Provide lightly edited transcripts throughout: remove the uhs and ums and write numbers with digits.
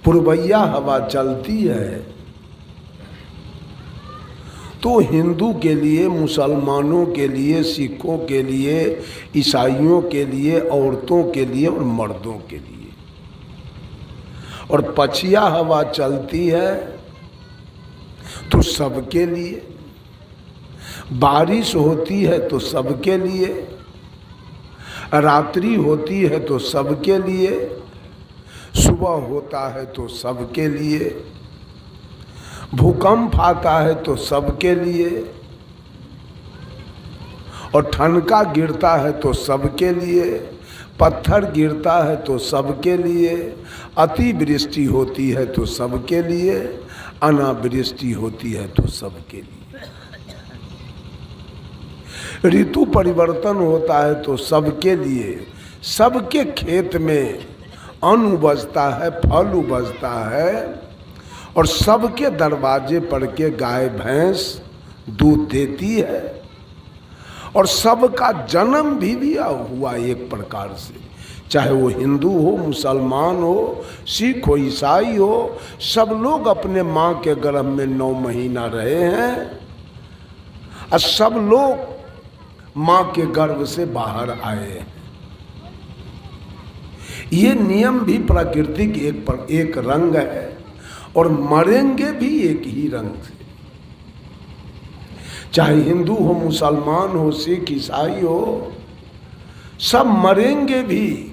पुरवैया हवा चलती है। तो हिंदू के लिए, मुसलमानों के लिए, सिखों के लिए, ईसाइयों के लिए, औरतों के लिए और मर्दों के लिए। और पछिया हवा चलती है तो सबके लिए, बारिश होती है तो सबके लिए, रात्रि होती है तो सबके लिए, सुबह होता है तो सबके लिए, भूकंप आता है तो सबके लिए, और ठनका गिरता है तो सबके लिए, पत्थर गिरता है तो सबके लिए, अतिवृष्टि होती है तो सबके लिए, अनावृष्टि होती है तो सबके लिए, ऋतु परिवर्तन होता है तो सबके लिए, सबके खेत में अन्न उपजता है, फल उपजता है, और सबके दरवाजे पर के गाय भैंस दूध देती है, और सबका जन्म भी हुआ एक प्रकार से, चाहे वो हिंदू हो, मुसलमान हो, सिख हो, ईसाई हो, सब लोग अपने माँ के गर्भ में 9 महीना रहे हैं और सब लोग माँ के गर्भ से बाहर आए हैं। ये नियम भी प्रकृति की एक रंग है, और मरेंगे भी एक ही रंग से, चाहे हिंदू हो, मुसलमान हो, सिख ईसाई हो, सब मरेंगे भी,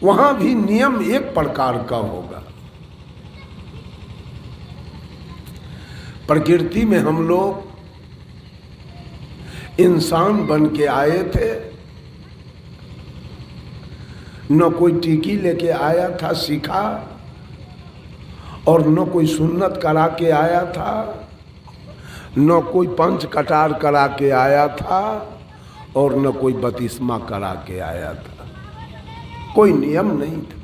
वहां भी नियम एक प्रकार का होगा। प्रकृति में हम लोग इंसान बन के आए थे, न कोई टीकी लेके आया था सीखा, और न कोई सुन्नत करा के आया था, न कोई पंच कटार करा के आया था, और न कोई बतिस्मा करा के आया था। कोई नियम नहीं था।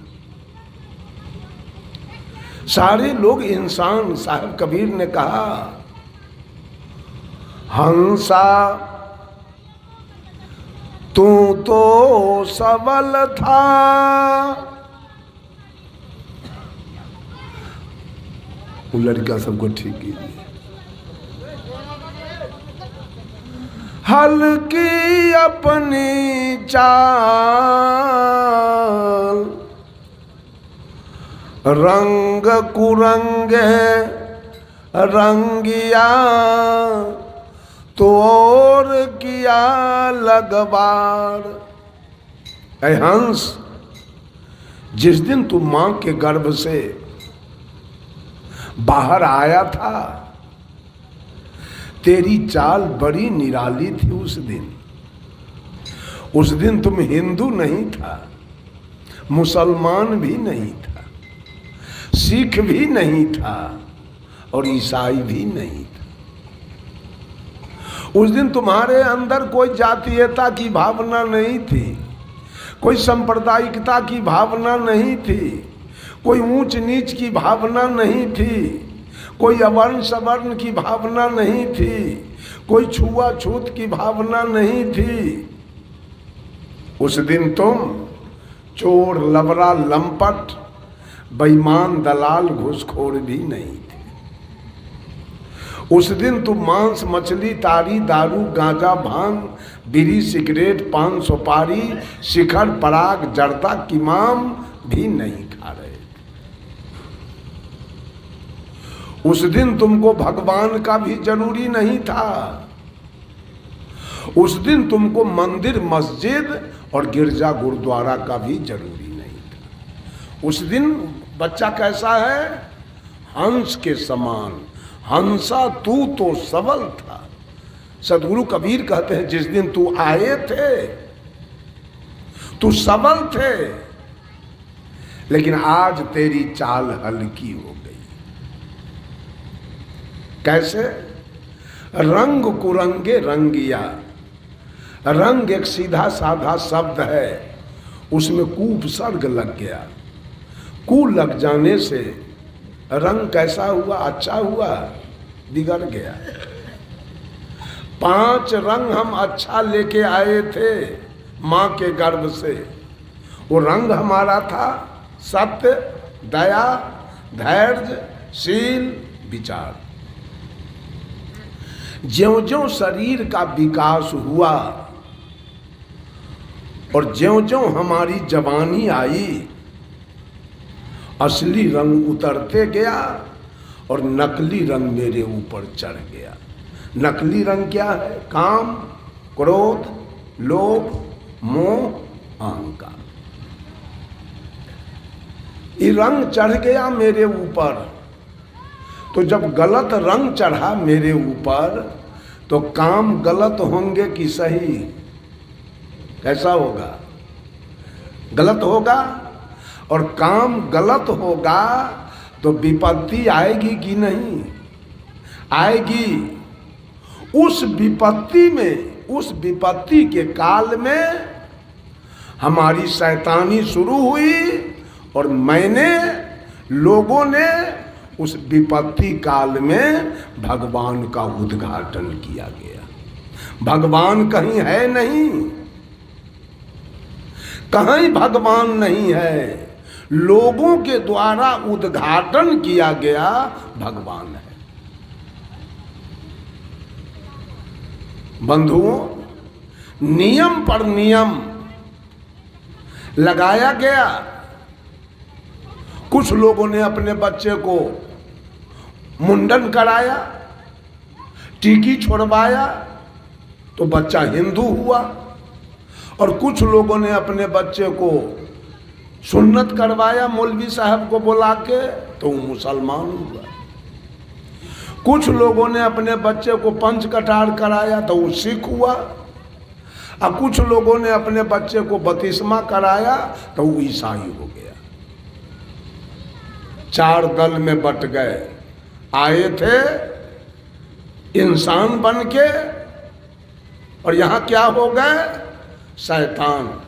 सारे लोग इंसान, साहब कबीर ने कहा, हंसा तू तो सबल था, वो लड़का सबको ठीक ही हल्की अपनी चाल, रंग कुरंगे रंगिया, तो और किया लगबार। ऐ हंस, जिस दिन तू मां के गर्भ से बाहर आया था, तेरी चाल बड़ी निराली थी। उस दिन तुम हिंदू नहीं था, मुसलमान भी नहीं था, सिख भी नहीं था, और ईसाई भी नहीं था। उस दिन तुम्हारे अंदर कोई जातीयता की भावना नहीं थी, कोई सांप्रदायिकता की भावना नहीं थी, कोई ऊंच नीच की भावना नहीं थी, कोई अवर्ण सवर्ण की भावना नहीं थी, कोई छुआछूत की भावना नहीं थी। उस दिन तुम चोर, लबरा, लंपट, बेईमान, दलाल, घूसखोर भी नहीं थे। उस दिन तुम मांस, मछली, तारी, दारू, गांजा, भांग, बीड़ी, सिगरेट, पान, सुपारी, शिखर, पराग, जर्दा, किमाम भी नहीं खा रहे। उस दिन तुमको भगवान का भी जरूरी नहीं था। उस दिन तुमको मंदिर, मस्जिद और गिरजा, गुरुद्वारा का भी जरूरी नहीं था। उस दिन बच्चा कैसा है? हंस के समान। हंसा तू तो सबल था। सदगुरु कबीर कहते हैं, जिस दिन तू आए थे तू सबल थे, लेकिन आज तेरी चाल हल्की हो गई। कैसे? रंग कुरंगे रंगिया। रंग एक सीधा साधा शब्द है, उसमें कु उपसर्ग लग गया। कु लग जाने से रंग कैसा हुआ? अच्छा हुआ? बिगड़ गया। 5 रंग हम अच्छा लेके आए थे माँ के गर्भ से। वो रंग हमारा था सत्य, दया, धैर्यशील विचार। ज्यों-ज्यों शरीर का विकास हुआ और ज्यों-ज्यों हमारी जवानी आई, असली रंग उतरते गया और नकली रंग मेरे ऊपर चढ़ गया। नकली रंग क्या है? काम, क्रोध, लोभ, मोह, अहंकार। ये रंग चढ़ गया मेरे ऊपर। तो जब गलत रंग चढ़ा मेरे ऊपर तो काम गलत होंगे कि सही? कैसा होगा? गलत होगा। और काम गलत होगा तो विपत्ति आएगी कि नहीं आएगी? उस विपत्ति में, उस विपत्ति के काल में हमारी शैतानी शुरू हुई और मैंने, लोगों ने उस विपत्ति काल में भगवान का उद्घाटन किया गया। भगवान कहीं है नहीं, कहीं भगवान नहीं है, लोगों के द्वारा उद्घाटन किया गया भगवान है। बंधुओं, नियम पर नियम लगाया गया। कुछ लोगों ने अपने बच्चे को मुंडन कराया, टीकी छोड़वाया तो बच्चा हिंदू हुआ, और कुछ लोगों ने अपने बच्चे को सुन्नत करवाया मौलवी साहब को बुला के तो वो मुसलमान हुआ। कुछ लोगों ने अपने बच्चे को पंच कटार कराया तो वो सिख हुआ, और कुछ लोगों ने अपने बच्चे को बपतिस्मा कराया तो वो ईसाई हो गया। चार दल में बट गए। आए थे इंसान बन के और यहां क्या हो गए? शैतान।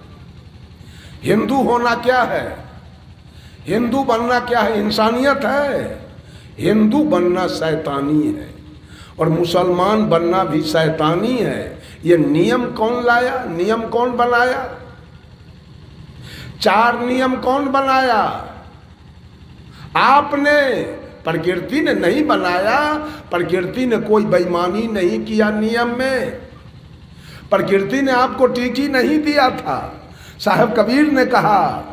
हिंदू होना क्या है? हिंदू बनना क्या है? इंसानियत है। हिंदू बनना शैतानी है और मुसलमान बनना भी शैतानी है। ये नियम कौन लाया? नियम कौन बनाया? चार नियम कौन बनाया? आपने। प्रकृति ने नहीं बनाया। प्रकृति ने कोई बेईमानी नहीं किया नियम में। प्रकृति ने आपको टीकी नहीं दिया था। साहब कबीर ने कहा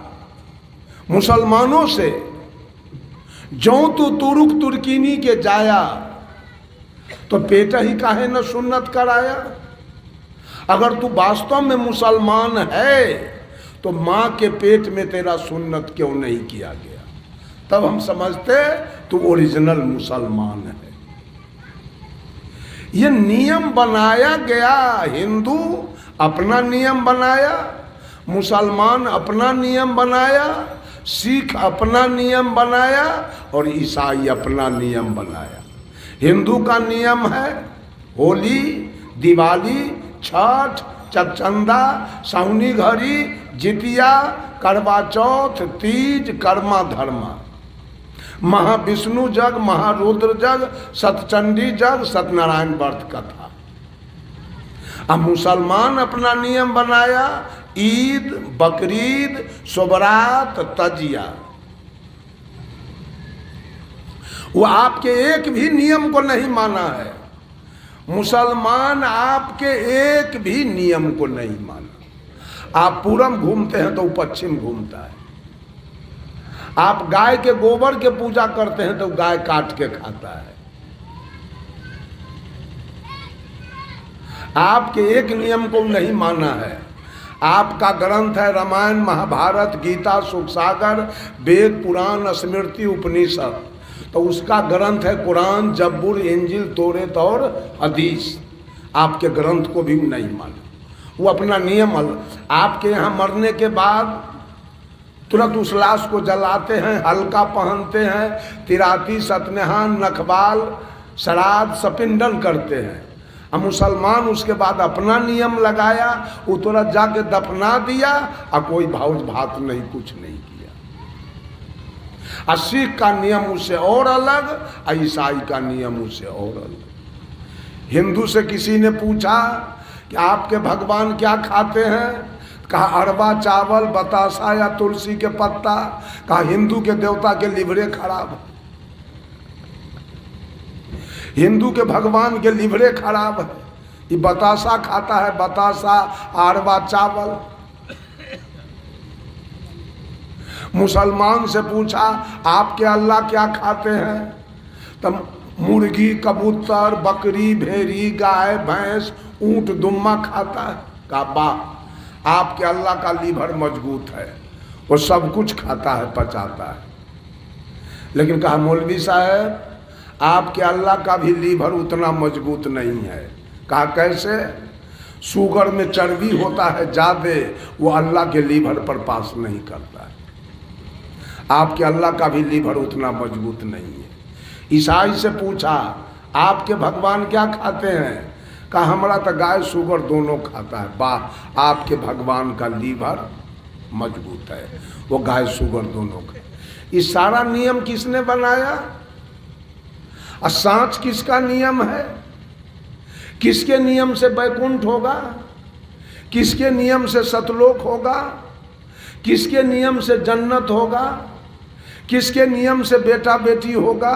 मुसलमानों से, जो तू तुरुक तुर्कीनी के जाया तो पेट ही काहे न सुन्नत कराया। अगर तू वास्तव में मुसलमान है तो माँ के पेट में तेरा सुन्नत क्यों नहीं किया गया? तब हम समझते तू ओरिजिनल मुसलमान है। ये नियम बनाया गया। हिंदू अपना नियम बनाया, मुसलमान अपना नियम बनाया, सिख अपना नियम बनाया और ईसाई अपना नियम बनाया। हिंदू का नियम है होली, दिवाली, छठ, चकचंदा, सावनी घड़ी, जितिया, करवा चौथ, तीज, कर्मा धर्मा, महाविष्णु जग, महारुद्र जग, सतचंडी जग, सत्यनारायण व्रत कथा। अब मुसलमान अपना नियम बनाया ईद, बकरीद, शुभरात, तजिया। वो आपके एक भी नियम को नहीं माना है। मुसलमान आपके एक भी नियम को नहीं माना। आप पूरब घूमते हैं तो वो पश्चिम घूमता है। आप गाय के गोबर के पूजा करते हैं तो गाय काट के खाता है। आपके एक नियम को नहीं माना है। आपका ग्रंथ है रामायण, महाभारत, गीता, सुख सागर, वेद, पुराण, स्मृति, उपनिषद। तो उसका ग्रंथ है कुरान, जब्बूर, इंजिल, तौरेत और हदीस। आपके ग्रंथ को भी नहीं माना। वो अपना नियम। आपके यहाँ मरने के बाद तुरंत उस लाश को जलाते हैं, हल्का पहनते हैं, तिराती, सतनहान, नखबाल, श्राद्ध, सपिंडन करते हैं। अब मुसलमान उसके बाद अपना नियम लगाया, वो तुरंत जाके दफना दिया और कोई भाव भात नहीं, कुछ नहीं किया। और सिख का नियम उससे और अलग, और ईसाई का नियम उससे और अलग। हिंदू से किसी ने पूछा कि आपके भगवान क्या खाते हैं? कहा अरबा चावल, बतासा या तुलसी के पत्ता। कहा हिंदू के देवता के लिवरे खराब, हिंदू के भगवान के लिवरे खराब है। ये बतासा खाता है, बतासा, अरबा चावल। मुसलमान से पूछा आपके अल्लाह क्या खाते हैं? तब मुर्गी, कबूतर, बकरी, भेड़ी, गाय, भैंस, ऊंट, दुम्मा खाता है। कहा वाह, आपके अल्लाह का लीवर मजबूत है, वो सब कुछ खाता है, पचाता है। लेकिन कहा मौलवी साहब आपके अल्लाह का भी लीवर उतना मजबूत नहीं है। कहा कैसे? शुगर में चर्बी होता है ज्यादा, वो अल्लाह के लीवर पर पास नहीं करता है। आपके अल्लाह का भी लीवर उतना मजबूत नहीं है। ईसाई से पूछा आपके भगवान क्या खाते हैं? कहा हमारा तो गाय शुगर दोनों खाता है। वाह, आपके भगवान का लीवर मजबूत है, वो गाय शुगर दोनों का। ये सारा नियम किसने बनाया? और सांच किसका नियम है? किसके नियम से बैकुंठ होगा? किसके नियम से सतलोक होगा? किसके नियम से जन्नत होगा? किसके नियम से बेटा बेटी होगा?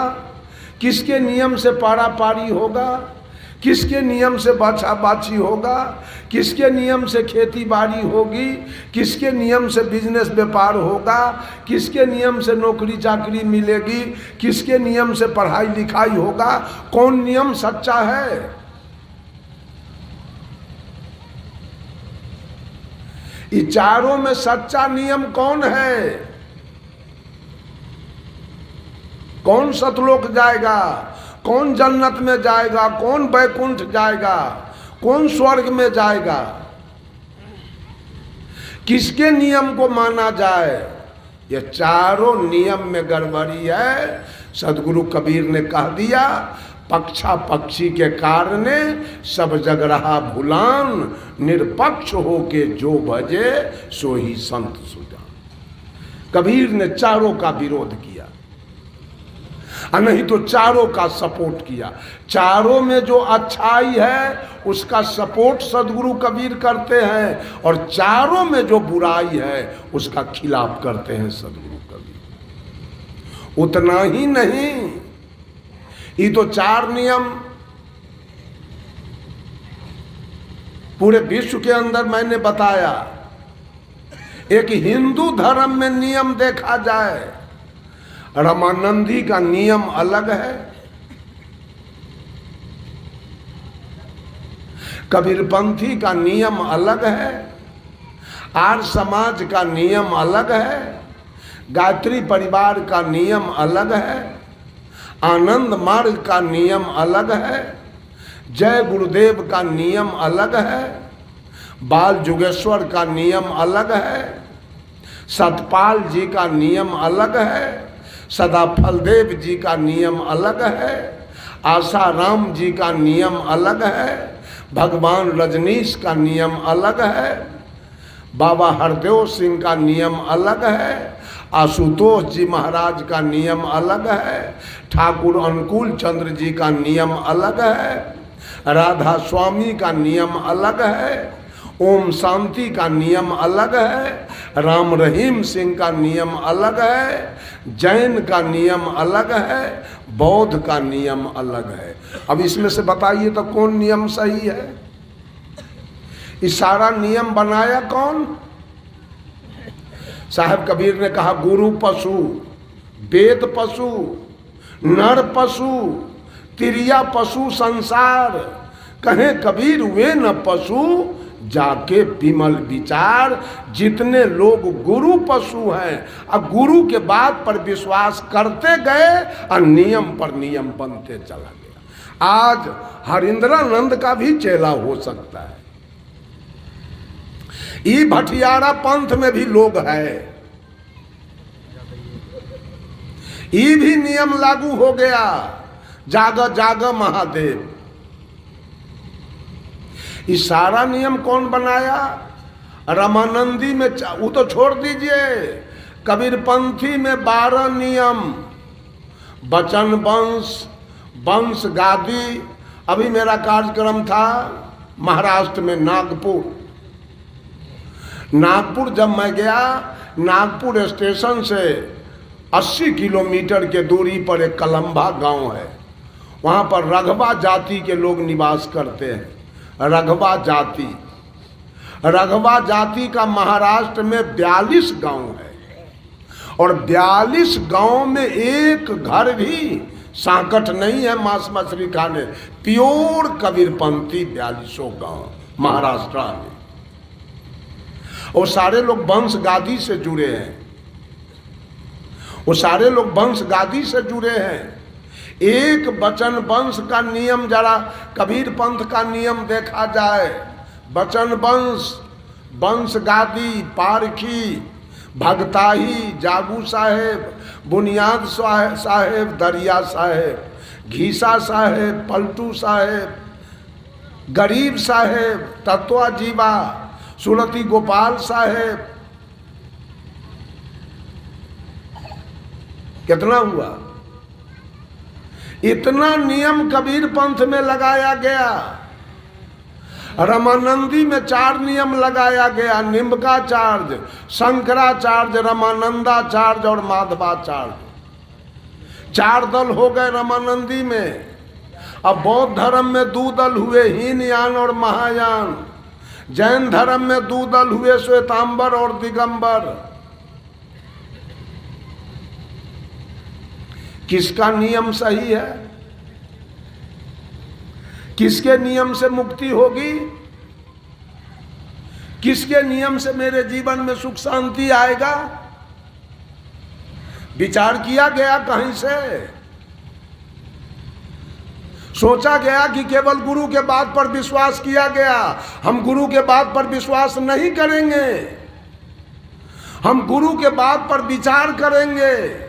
किसके नियम से पारा पारी होगा? किसके नियम से बाछा बाछी होगा? किसके नियम से खेती बाड़ी होगी? किसके नियम से बिजनेस व्यापार होगा? किसके नियम से नौकरी चाकरी मिलेगी? किसके नियम से पढ़ाई लिखाई होगा? कौन नियम सच्चा है? ये चारों में सच्चा नियम कौन है? कौन सतलोक जाएगा? कौन जन्नत में जाएगा? कौन बैकुंठ जाएगा? कौन स्वर्ग में जाएगा? किसके नियम को माना जाए? ये चारों नियम में गड़बड़ी है। सदगुरु कबीर ने कह दिया पक्षा पक्षी के कारणे सब जग रहा भुलान, निरपक्ष होके जो भजे सो ही संत सुजान। कबीर ने चारों का विरोध किया और नहीं तो चारों का सपोर्ट किया। चारों में जो अच्छाई है उसका सपोर्ट सदगुरु कबीर करते हैं, और चारों में जो बुराई है उसका खिलाफ करते हैं सदगुरु कबीर। उतना ही नहीं, ये तो चार नियम पूरे विश्व के अंदर मैंने बताया। एक हिंदू धर्म में नियम देखा जाए, रामानंदी का नियम अलग है, कबीरपंथी का नियम अलग है, आर्य समाज का नियम अलग है, गायत्री परिवार का नियम अलग है, आनंद मार्ग का नियम अलग है, जय गुरुदेव का नियम अलग है, बाल जुगेश्वर का नियम अलग है, सतपाल जी का नियम अलग है, सदा फलदेव जी का नियम अलग है, आसाराम जी का नियम अलग है, भगवान रजनीश का नियम अलग है, बाबा हरदेव सिंह का नियम अलग है, आशुतोष जी महाराज का नियम अलग है, ठाकुर अनुकूल चंद्र जी का नियम अलग है, राधा स्वामी का नियम अलग है, ओम शांति का नियम अलग है, राम रहीम सिंह का नियम अलग है, जैन का नियम अलग है, बौद्ध का नियम अलग है। अब इसमें से बताइए तो कौन नियम सही है? ये सारा नियम बनाया कौन? साहब कबीर ने कहा गुरु पशु, वेद पशु, नर पशु, तिरिया पशु संसार, कहें कबीर वे न पशु जाके विमल विचार। जितने लोग गुरु पशु हैं अब गुरु के बात पर विश्वास करते गए और नियम पर नियम बनते चला गया। आज हरिंद्रानंद का भी चेला हो सकता है। ये भटियारा पंथ में भी लोग है, ये भी नियम लागू हो गया, जाग जाग महादेव। ये सारा नियम कौन बनाया? रामानंदी में वो तो छोड़ दीजिए, कबीरपंथी में 12 नियम, बचन वंश, वंश गादी। अभी मेरा कार्यक्रम था महाराष्ट्र में नागपुर। नागपुर जब मैं गया, नागपुर स्टेशन से 80 किलोमीटर के दूरी पर एक कलम्बा गांव है, वहाँ पर रघवा जाति के लोग निवास करते हैं। रघवा जाति, रघवा जाति का महाराष्ट्र में 42 गांव है और 42 गांव में एक घर भी सांकट नहीं है मांस मछली खाने। प्योर कबीरपंथी 42 गांव महाराष्ट्र में, और सारे लोग वंश गादी से जुड़े हैं। वो सारे लोग वंश गादी से जुड़े हैं। एक वचन वंश का नियम, जरा कबीर पंथ का नियम देखा जाए, वचन वंश, वंश गादी, पारखी, भगताही, जागू साहेब, बुनियाद साहेब, दरिया साहेब, घीसा साहेब, पलटू साहेब, गरीब साहेब, तत्वा जीवा, सुरती गोपाल साहेब, कितना हुआ? इतना नियम कबीर पंथ में लगाया गया। रामानंदी में 4 नियम लगाया गया, निम्बकाचार्य, शंकराचार्य, रामानंदाचार्य और माधवाचार्य। 4 दल हो गए रामानंदी में। अब बौद्ध धर्म में 2 दल हुए, हीनयान और महायान। जैन धर्म में 2 दल हुए, श्वेतांबर और दिगंबर। किसका नियम सही है? किसके नियम से मुक्ति होगी? किसके नियम से मेरे जीवन में सुख शांति आएगा? विचार किया गया कहीं से? सोचा गया कि केवल गुरु के बात पर विश्वास किया गया। हम गुरु के बात पर विश्वास नहीं करेंगे, हम गुरु के बात पर विचार करेंगे।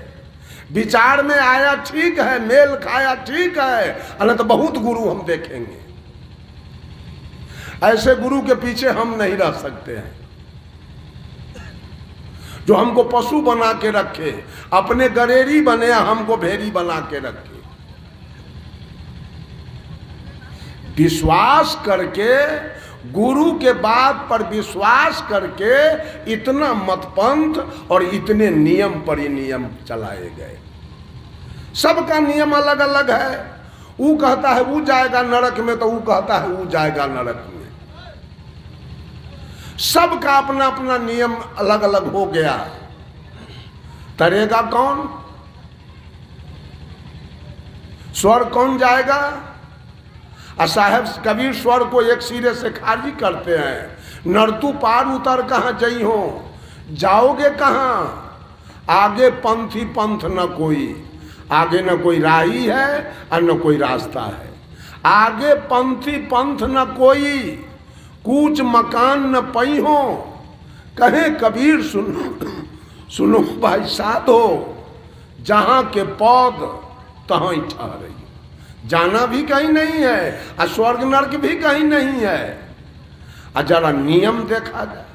विचार में आया ठीक है, मेल खाया ठीक है, अरे तो बहुत गुरु हम देखेंगे। ऐसे गुरु के पीछे हम नहीं रह सकते हैं जो हमको पशु बना के रखे, अपने गरेरी बने, हमको भेड़ी बना के रखे। विश्वास करके, गुरु के बात पर विश्वास करके इतना मतपंथ और इतने नियम परिनियम चलाए गए। सबका नियम अलग अलग है। वो कहता है वो जाएगा नरक में, तो वो कहता है वो जाएगा नरक में। सबका अपना अपना नियम अलग अलग हो गया। तरेगा कौन? स्वर्ग कौन जाएगा? साहेब कबीर स्वर को एक सिरे से खारिज करते हैं। नरतू पार उतर कहाँ जई हो, जाओगे कहाँ? आगे पंथी पंथ न कोई, आगे न कोई राही है और न कोई रास्ता है। आगे पंथी पंथ न कोई, कूच मकान न पई हो। कहे कबीर सुनो भाई साधो, जहाँ के पौध तहाँ ही ठहरे। जाना भी कहीं नहीं है और स्वर्ग नरक भी कहीं नहीं है। और जरा नियम देखा जाए,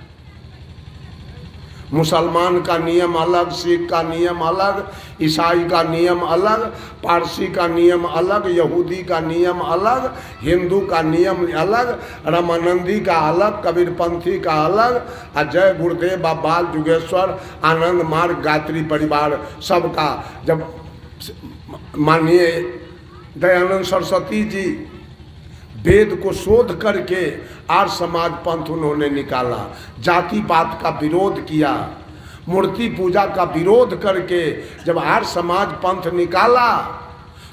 मुसलमान का नियम अलग, सिख का नियम अलग, ईसाई का नियम अलग, पारसी का नियम अलग, यहूदी का नियम अलग, हिंदू का नियम अलग, रामानंदी का अलग, कबीरपंथी का अलग। और जय गुरुदेव बाल जुगेश्वर आनंद मार्ग गायत्री परिवार सबका, जब माननीय दयानंद सरस्वती जी वेद को शोध करके आर्य समाज पंथ उन्होंने निकाला, जाति पात का विरोध किया, मूर्ति पूजा का विरोध करके जब आर्य समाज पंथ निकाला,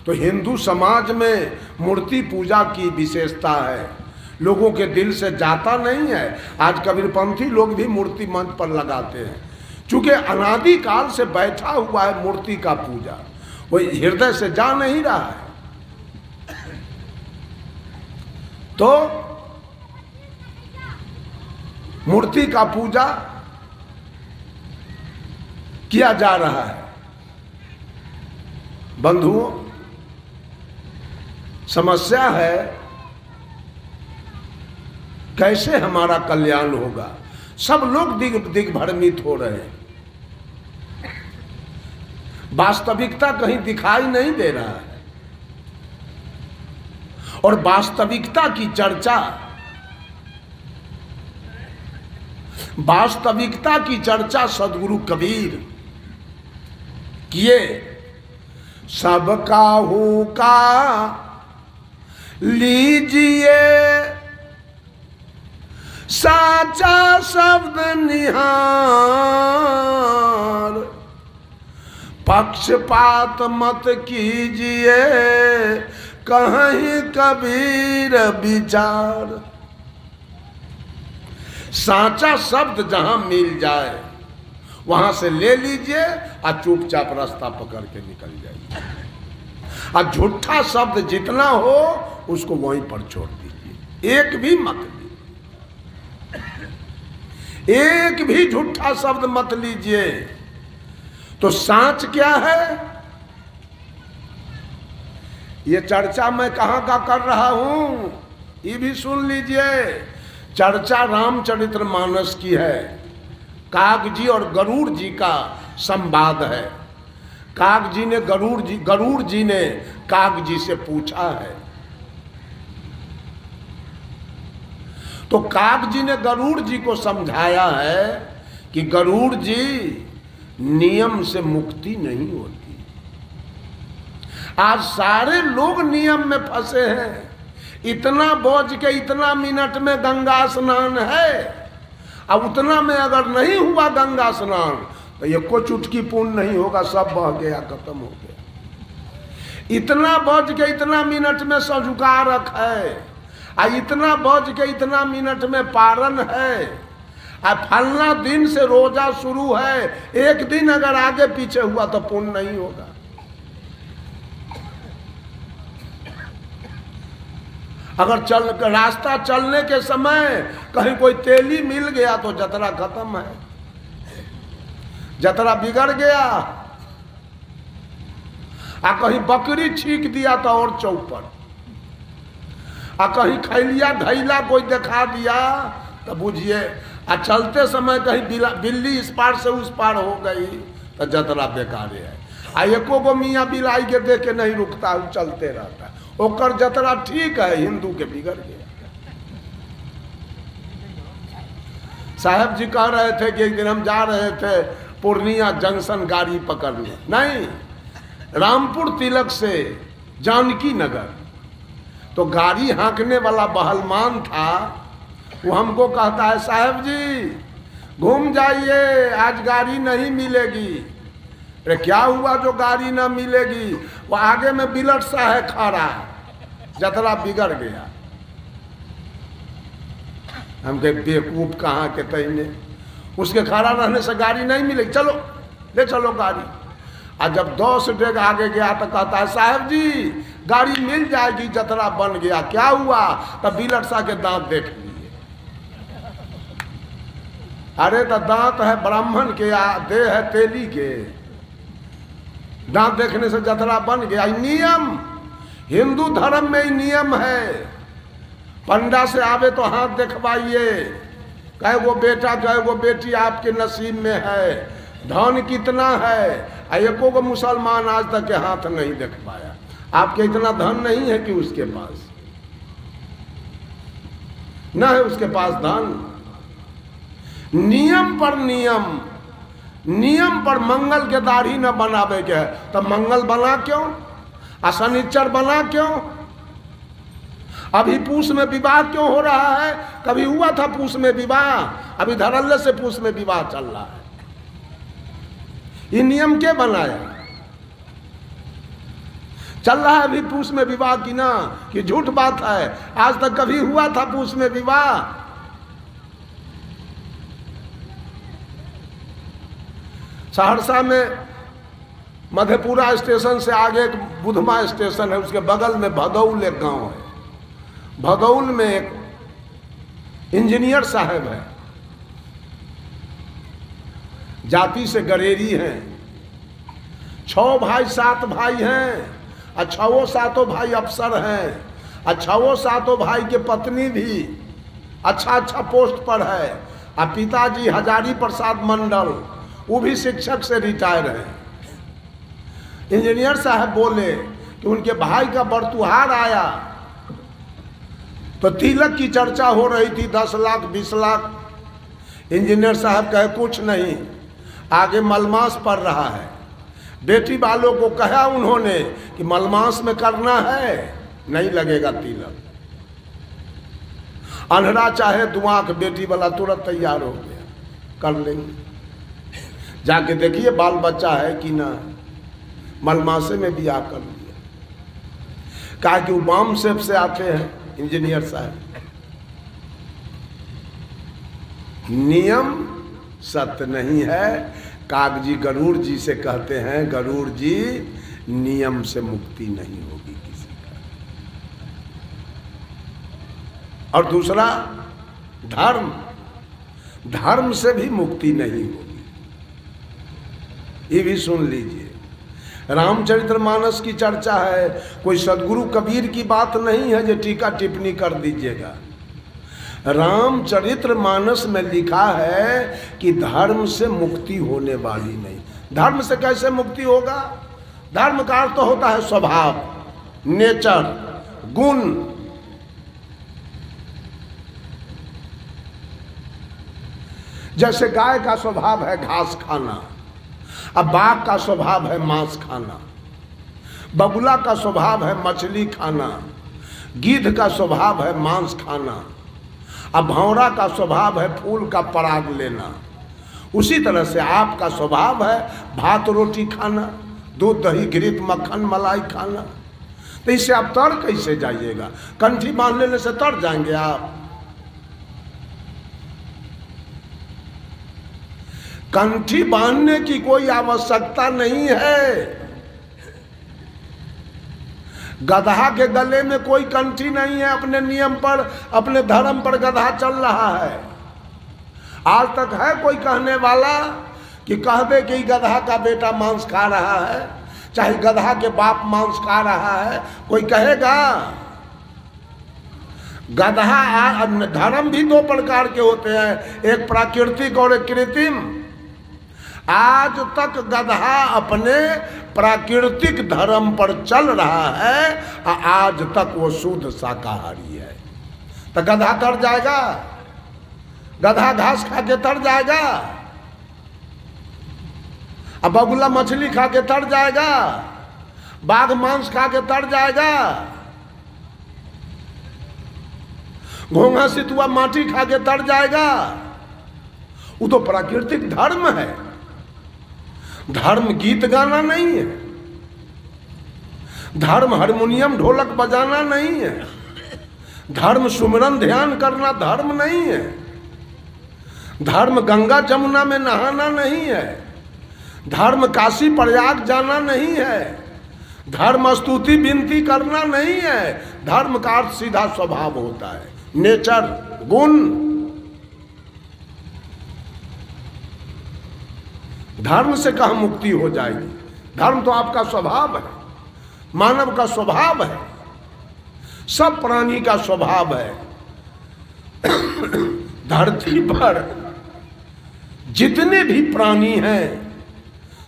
तो हिंदू समाज में मूर्ति पूजा की विशेषता है, लोगों के दिल से जाता नहीं है। आज कबीरपंथी लोग भी मूर्ति मंच पर लगाते हैं, चूँकि अनादिकाल से बैठा हुआ है मूर्ति का पूजा, वो हृदय से जा नहीं रहा है। तो मूर्ति का पूजा किया जा रहा है। बंधुओं, समस्या है कैसे हमारा कल्याण होगा। सब लोग दिग्भ्रमित हो रहे हैं, वास्तविकता कहीं दिखाई नहीं दे रहा है। और वास्तविकता की चर्चा वास्तविकता की चर्चा सदगुरु कबीर किए। सबका होका लीजिए साचा शब्द निहार, पक्षपात मत कीजिए कहीं कबीर विचार। साचा शब्द जहां मिल जाए वहां से ले लीजिए और चुपचाप रास्ता पकड़ के निकल जाइए। और झूठा शब्द जितना हो उसको वहीं पर छोड़ दीजिए, एक भी मत लीजिए, एक भी झूठा शब्द मत लीजिए। तो सांच क्या है? ये चर्चा मैं कहां का कर रहा हूं ये भी सुन लीजिए। चर्चा रामचरितमानस की है। काग जी और गरुड़ जी का संवाद है। काग जी ने गरुड़ जी ने काग जी से पूछा है। तो काग जी ने गरुड़ जी को समझाया है कि गरुड़ जी नियम से मुक्ति नहीं होती। आज सारे लोग नियम में फंसे हैं। इतना बोझ के इतना मिनट में गंगा स्नान है, अब उतना में अगर नहीं हुआ गंगा स्नान तो ये कोई चुटकी पुण्य नहीं होगा, सब बह गया, खत्म हो गया। इतना बोझ के इतना मिनट में सजुका रख है, इतना बोझ के इतना मिनट में पारण है, फलना दिन से रोजा शुरू है, एक दिन अगर आगे पीछे हुआ तो पुण्य नहीं होगा। अगर रास्ता चलने के समय कहीं कोई तेली मिल गया तो जतरा खत्म है, जतरा बिगड़ गया। कहीं बकरी छींक दिया तो और चौपट, कहीं खैलिया धैला कोई दिखा दिया तो बुझिए, चलते समय कहीं बिल्ली इस पार से उस पार हो गई तो जतरा बेकार है। एको गो मियाँ बिलाई के देख के नहीं रुकता, चलते रहता है, ओकर जतरा ठीक है, हिंदू के बिगड़ गया। साहब जी कह रहे थे कि एक दिन हम जा रहे थे पूर्णिया जंक्शन गाड़ी पकड़ने, नहीं रामपुर तिलक से जानकी नगर, तो गाड़ी हाँकने वाला बहलमान था, वो हमको कहता है साहब जी घूम जाइए, आज गाड़ी नहीं मिलेगी। अरे क्या हुआ जो गाड़ी ना मिलेगी? वो आगे में बिलट सा है खड़ा, जतरा बिगड़ गया। हम कहे बेवकूफ कहाँ के तईने, उसके खड़ा रहने से गाड़ी नहीं मिलेगी, चलो ले चलो गाड़ी। और जब 10 डेग आगे गया तो कहता है साहब जी गाड़ी मिल जाएगी, जतरा बन गया। क्या हुआ? तब बिलट सा के दांत देख लिए। अरे तो दांत है ब्राह्मण के, देह है तेली के, दांत देखने से जतरा बन गया। नियम हिंदू धर्म में ही नियम है। पंडा से आवे तो हाथ दिखवाइए, कहे वो बेटा कहे वो बेटी आपके नसीब में है, धन कितना है। एको को मुसलमान आज तक के हाथ नहीं दिखवाया। आपके इतना धन नहीं है कि उसके पास न है, उसके पास धन। नियम पर नियम, नियम पर मंगल के दाढ़ी न बनावे के है, तब मंगल बना क्यों? शनिचर बना क्यों? अभी पूस में विवाह क्यों हो रहा है? कभी हुआ था पूस में विवाह? अभी धरल्ले से पूस में विवाह चल रहा है। ये नियम के बनाया? चल रहा है अभी पूस में विवाह की ना, कि झूठ बात है? आज तक कभी हुआ था पूस में विवाह? सहरसा में मधेपुरा स्टेशन से आगे एक बुधमा स्टेशन है, उसके बगल में भदौल एक गांव है। भदौल में एक इंजीनियर साहब है, जाति से गरेरी हैं। 6 भाई 7 भाई हैं, और 6 सातों भाई अफसर हैं, और 6 सातों भाई के पत्नी भी अच्छा पोस्ट पर है। और पिताजी हजारी प्रसाद मंडल, वो भी शिक्षक से रिटायर हैं। इंजीनियर साहब बोले कि उनके भाई का बरतुहार आया तो तिलक की चर्चा हो रही थी, 10 लाख 20 लाख। इंजीनियर साहब कहे कुछ नहीं, आगे मलमास पड़ रहा है। बेटी वालों को कहा उन्होंने कि मलमास में करना है, नहीं लगेगा तिलक। अंधड़ा चाहे दुआंख, बेटी वाला तुरंत तैयार हो गया, कर लेंगे। जाके देखिए बाल बच्चा है कि ना, मलमासे में ब्याह कर लिया। कहा कि उमाम सेब से आते हैं इंजीनियर साहब। नियम सत्य नहीं है। कागजी गरुड़ जी से कहते हैं, गरुड़ जी नियम से मुक्ति नहीं होगी किसी का। और दूसरा धर्म, धर्म से भी मुक्ति नहीं होगी। ये भी सुन लीजिए, रामचरितमानस की चर्चा है, कोई सदगुरु कबीर की बात नहीं है जो टीका टिप्पणी कर दीजिएगा। रामचरितमानस में लिखा है कि धर्म से मुक्ति होने वाली नहीं। धर्म से कैसे मुक्ति होगा? धर्म का अर्थ तो होता है स्वभाव, नेचर, गुण। जैसे गाय का स्वभाव है घास खाना, अब बाघ का स्वभाव है मांस खाना, बगुला का स्वभाव है मछली खाना, गिद्ध का स्वभाव है मांस खाना, अब भौरा का स्वभाव है फूल का पराग लेना। उसी तरह से आपका स्वभाव है भात रोटी खाना, दूध दही घृत मक्खन मलाई खाना। तो इससे आप तर कैसे जाइएगा? कंठी बांध लेने से तर जाएंगे आप? कंठी बांधने की कोई आवश्यकता नहीं है। गधा के गले में कोई कंठी नहीं है। अपने नियम पर, अपने धर्म पर गधा चल रहा है। आज तक है कोई कहने वाला कि कह दे कि गधा का बेटा मांस खा रहा है, चाहे गधा के बाप मांस खा रहा है? कोई कहेगा? गधा, धर्म भी दो प्रकार के होते हैं, एक प्राकृतिक और एक कृत्रिम। आज तक गधा अपने प्राकृतिक धर्म पर चल रहा है, आज तक वो शुद्ध शाकाहारी है। तो गधा तर जाएगा? गधा घास खा के तर जाएगा? अब बगुला मछली खा के तर जाएगा? बाघ मांस खा के तर जाएगा? घोंघा सितुआ माटी खा के तर जाएगा? वो तो प्राकृतिक धर्म है। धर्म गीत गाना नहीं है, धर्म हारमोनियम ढोलक बजाना नहीं है, धर्म सुमिरन ध्यान करना धर्म नहीं है, धर्म गंगा जमुना में नहाना नहीं है, धर्म काशी प्रयाग जाना नहीं है, धर्म स्तुति विनती करना नहीं है। धर्म का अर्थ सीधा स्वभाव होता है, नेचर, गुण। धर्म से कहाँ मुक्ति हो जाएगी? धर्म तो आपका स्वभाव है, मानव का स्वभाव है, सब प्राणी का स्वभाव है। धरती पर जितने भी प्राणी हैं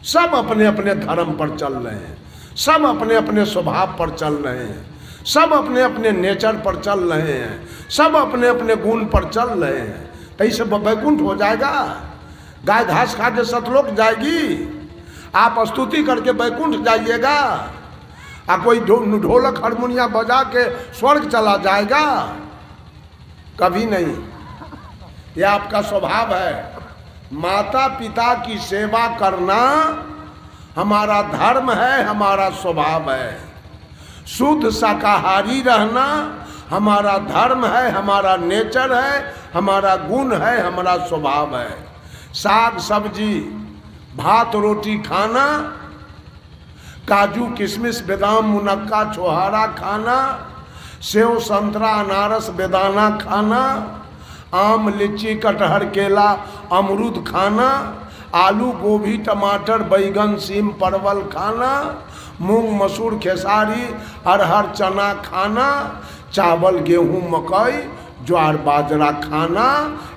सब अपने अपने धर्म पर चल रहे हैं, सब अपने अपने स्वभाव पर चल रहे हैं, सब अपने अपने नेचर पर चल रहे हैं, सब अपने अपने गुण पर चल रहे हैं। तो इससे वैकुंठ हो जाएगा? गाय घास खा के सतलोक जाएगी? आप स्तुति करके वैकुंठ जाइएगा? कोई ढोलक हारमोनिया बजा के स्वर्ग चला जाएगा? कभी नहीं। यह आपका स्वभाव है। माता पिता की सेवा करना हमारा धर्म है, हमारा स्वभाव है। शुद्ध शाकाहारी रहना हमारा धर्म है, हमारा नेचर है, हमारा गुण है, हमारा स्वभाव है। साग सब्जी भात रोटी खाना, काजू किशमिश बादाम मुनक्का छोहारा खाना, सेव संतरा अनारस बेदाना खाना, आम लीची कटहर केला अमरूद खाना, आलू गोभी टमाटर बैगन सीम परवल खाना, मूंग मसूर खेसारी अरहर चना खाना, चावल गेहूं मकई ज्वार बाजरा खाना।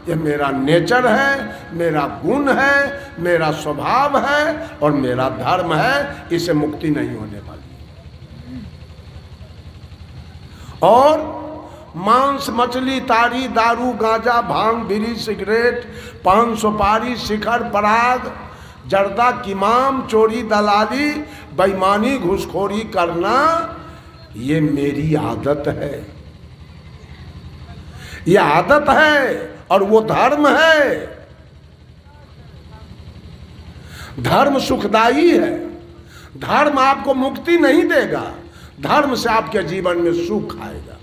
ये मेरा नेचर है, मेरा गुण है, मेरा स्वभाव है और मेरा धर्म है। इसे मुक्ति नहीं होने वाली। और मांस, मछली, ताड़ी, दारू, गांजा, भांग, बीड़ी, सिगरेट, पान, सुपारी, शिखर, पराग, जर्दा, किमाम, चोरी, दलाली, बेईमानी, घूसखोरी करना, ये मेरी आदत है। ये आदत है और वो धर्म है। धर्म सुखदायी है। धर्म आपको मुक्ति नहीं देगा, धर्म से आपके जीवन में सुख आएगा।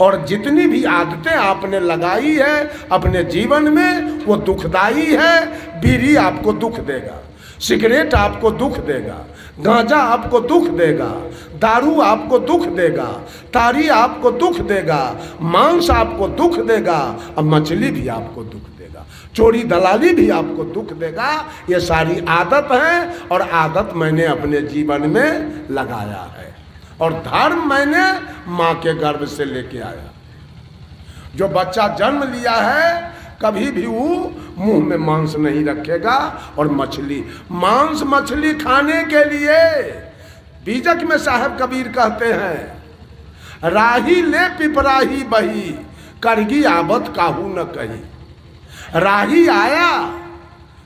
और जितनी भी आदतें आपने लगाई है अपने जीवन में वो दुखदायी है। बीड़ी आपको दुख देगा, सिगरेट आपको दुख देगा, गांजा आपको दुख देगा, दारू आपको दुख देगा, ताड़ी आपको दुख देगा, मांस आपको दुख देगा, और मछली भी आपको दुख देगा, चोरी दलाली भी आपको दुख देगा। ये सारी आदत है और आदत मैंने अपने जीवन में लगाया है। और धर्म मैंने माँ के गर्भ से लेके आया। जो बच्चा जन्म लिया है कभी भी वो मुंह में मांस नहीं रखेगा। और मछली, मांस मछली खाने के लिए बीजक में साहब कबीर कहते हैं, राही ले पिपराही बही, करगी आबत काहू न कही। राही आया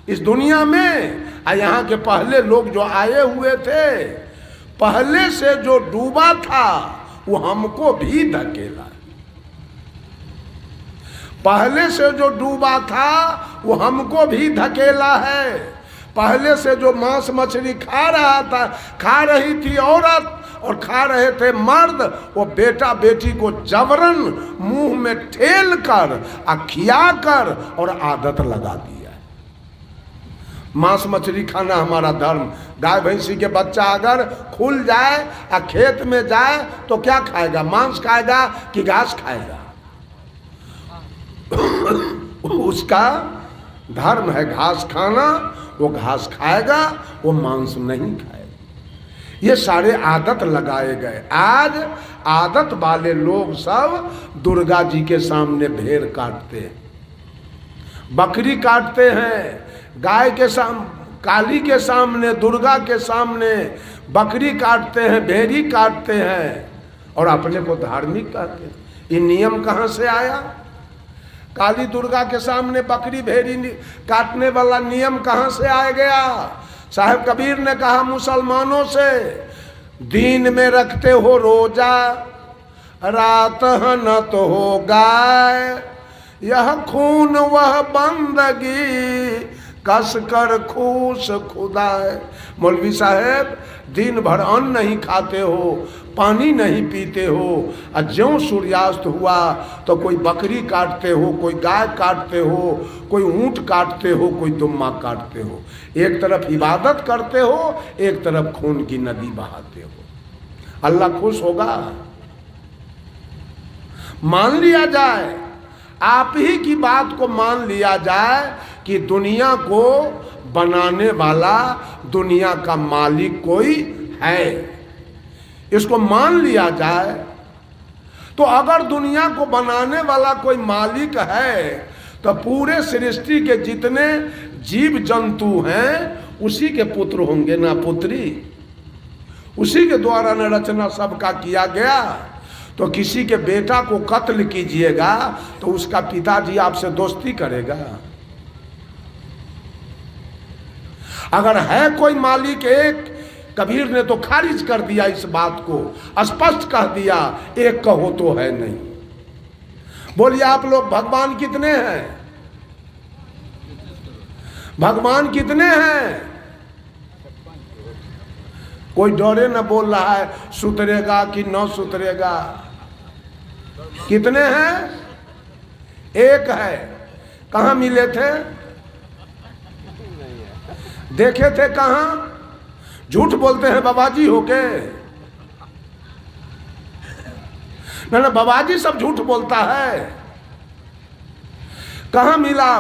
इस दुनिया में, यहाँ के पहले लोग जो आए हुए थे, पहले से जो डूबा था वो हमको भी धकेला। पहले से जो डूबा था वो हमको भी धकेला है। पहले से जो मांस मछली खा रहा था, खा रही थी औरत और खा रहे थे मर्द, वो बेटा बेटी को जबरन मुंह में ठेल कर खिया कर और आदत लगा दिया। मांस मछली खाना हमारा धर्म। गाय भैंसी के बच्चा अगर खुल जाए और खेत में जाए तो क्या खाएगा? मांस खाएगा कि घास खाएगा? उसका धर्म है घास खाना, वो घास खाएगा, वो मांस नहीं खाएगा। ये सारे आदत लगाए गए। आज आदत वाले लोग सब दुर्गा जी के सामने भेड़ काटते हैं, बकरी काटते हैं, गाय के सामने, काली के सामने, दुर्गा के सामने बकरी काटते हैं, भेड़ी काटते हैं और अपने को धार्मिक कहते हैं। ये नियम कहाँ से आया? काली दुर्गा के सामने बकरी भेड़ी काटने वाला नियम कहाँ से आ गया? साहब कबीर ने कहा मुसलमानों से, दिन में रखते हो रोजा, रात न तो हो गाय, यह खून वह बंदगी, कस कर खूस खुदाए। मौलवी साहब, दिन भर अन्न नहीं खाते हो, पानी नहीं पीते हो, और ज्यों सूर्यास्त हुआ तो कोई बकरी काटते हो, कोई गाय काटते हो, कोई ऊंट काटते हो, कोई दुम्मा काटते हो। एक तरफ इबादत करते हो, एक तरफ खून की नदी बहाते हो। अल्लाह खुश होगा? मान लिया जाए, आप ही की बात को मान लिया जाए कि दुनिया को बनाने वाला, दुनिया का मालिक कोई है, इसको मान लिया जाए। तो अगर दुनिया को बनाने वाला कोई मालिक है तो पूरे सृष्टि के जितने जीव जंतु हैं उसी के पुत्र होंगे ना पुत्री, उसी के द्वारा न रचना सबका किया गया। तो किसी के बेटा को कत्ल कीजिएगा तो उसका पिताजी आपसे दोस्ती करेगा? अगर है कोई मालिक एक, कबीर ने तो खारिज कर दिया इस बात को, स्पष्ट कह दिया एक कहो तो है नहीं। बोलिए आप लोग भगवान कितने हैं? भगवान कितने हैं? कोई डरे न बोल रहा है सुतरेगा कि न सुतरेगा। कितने हैं? एक है। कहाँ मिले थे? देखे थे कहाँ? झूठ बोलते हैं बाबाजी होके? ना बाबाजी सब झूठ बोलता है। कहाँ मिला?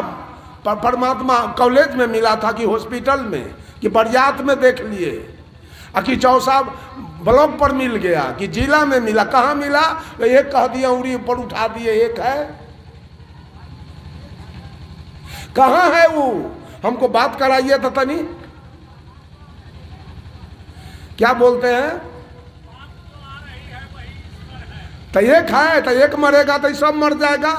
परमात्मा कॉलेज में मिला था कि हॉस्पिटल में कि बरियात में देख लिए, कि चौसा ब्लॉक पर मिल गया कि जिला में मिला? कहाँ मिला? एक कह दिया, उंगली ऊपर उठा दिए, एक है। कहाँ है वो? हमको बात कराइए तो तनी। क्या बोलते हैं? तो एक है तो एक मरेगा तो सब मर जाएगा,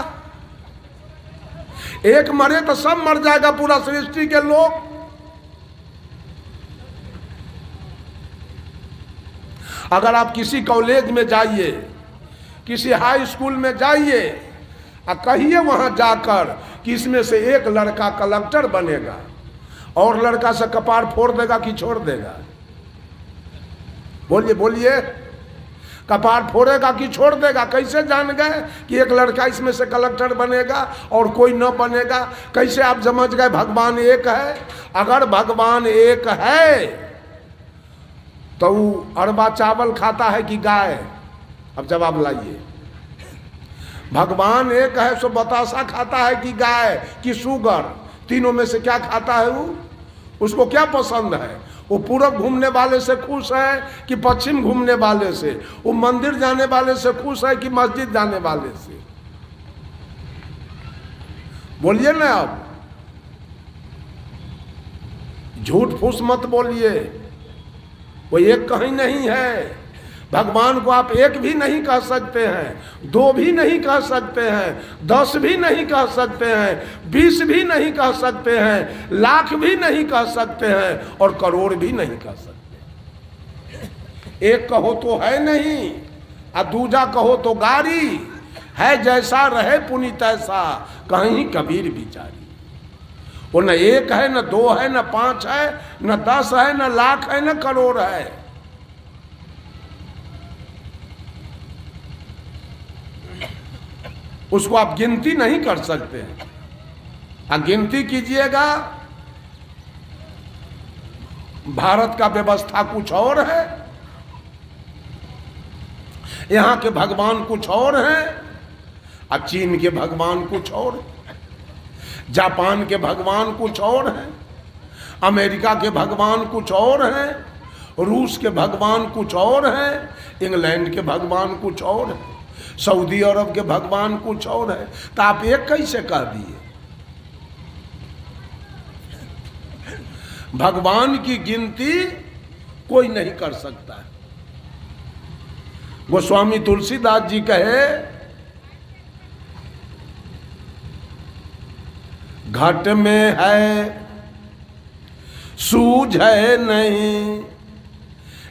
एक मरे तो सब मर जाएगा, पूरा सृष्टि के लोग। अगर आप किसी कॉलेज में जाइए, किसी हाई स्कूल में जाइए और कहिए वहां जाकर कि इसमें से एक लड़का कलेक्टर बनेगा, और लड़का से कपार फोड़ देगा कि छोड़ देगा? बोलिए बोलिए, कपार फोड़ेगा कि छोड़ देगा? कैसे जान गए कि एक लड़का इसमें से कलेक्टर बनेगा और कोई न बनेगा? कैसे आप समझ गए भगवान एक है? अगर भगवान एक है तो वो अरबा चावल खाता है कि गाय? अब जवाब लाइए। भगवान एक है सो बतासा खाता है कि गाय कि सुगर? तीनों में से क्या खाता है वो? उसको क्या पसंद है? वो पूरब घूमने वाले से खुश है कि पश्चिम घूमने वाले से? वो मंदिर जाने वाले से खुश है कि मस्जिद जाने वाले से? बोलिए ना, अब झूठ फूस मत बोलिए। वो एक कहीं नहीं है। भगवान को आप एक भी नहीं कह सकते हैं, दो भी नहीं कह सकते हैं, 10 भी नहीं कह सकते हैं, 20 भी नहीं कह सकते हैं, लाख भी नहीं कह सकते हैं, और करोड़ भी नहीं कह सकते। एक कहो तो है नहीं, और दूजा कहो तो गारी है, जैसा रहे पुनि तैसा कहीं कबीर बिचारी। वो न एक है, न दो है, न 5 है, न 10 है, न लाख है, न करोड़ है। उसको आप गिनती नहीं कर सकते हैं। आप गिनती कीजिएगा, भारत का व्यवस्था कुछ और है, यहां के भगवान कुछ और हैं, और चीन के भगवान कुछ और है, जापान के भगवान कुछ और हैं, अमेरिका के भगवान कुछ और हैं, रूस के भगवान कुछ और हैं, इंग्लैंड के भगवान कुछ और हैं, सऊदी अरब के भगवान कुछ और है। तो आप एक कैसे कह दिए? भगवान की गिनती कोई नहीं कर सकता है। गोस्वामी तुलसीदास जी कहे, घट में है सूझ है नहीं,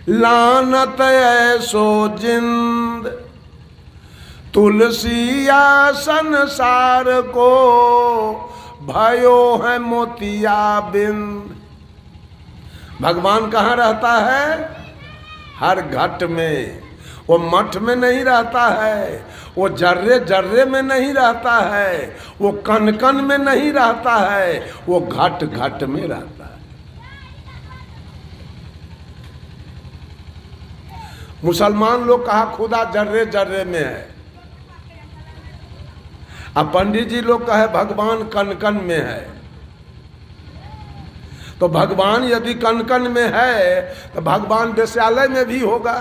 लानत ऐसो जिंद, तुलसिया संसार को भयो है मोतिया बिंद। भगवान कहाँ रहता है? हर घट में। वो मठ में नहीं रहता है, वो जर्रे जर्रे में नहीं रहता है, वो कन कन में नहीं रहता है, वो घट घट में रहता है। मुसलमान लोग कहा खुदा जर्रे जर्रे में है, अब पंडित जी लोग कहे भगवान कन कन में है। तो भगवान यदि कन कन में है तो भगवान वेश्यालय में भी होगा।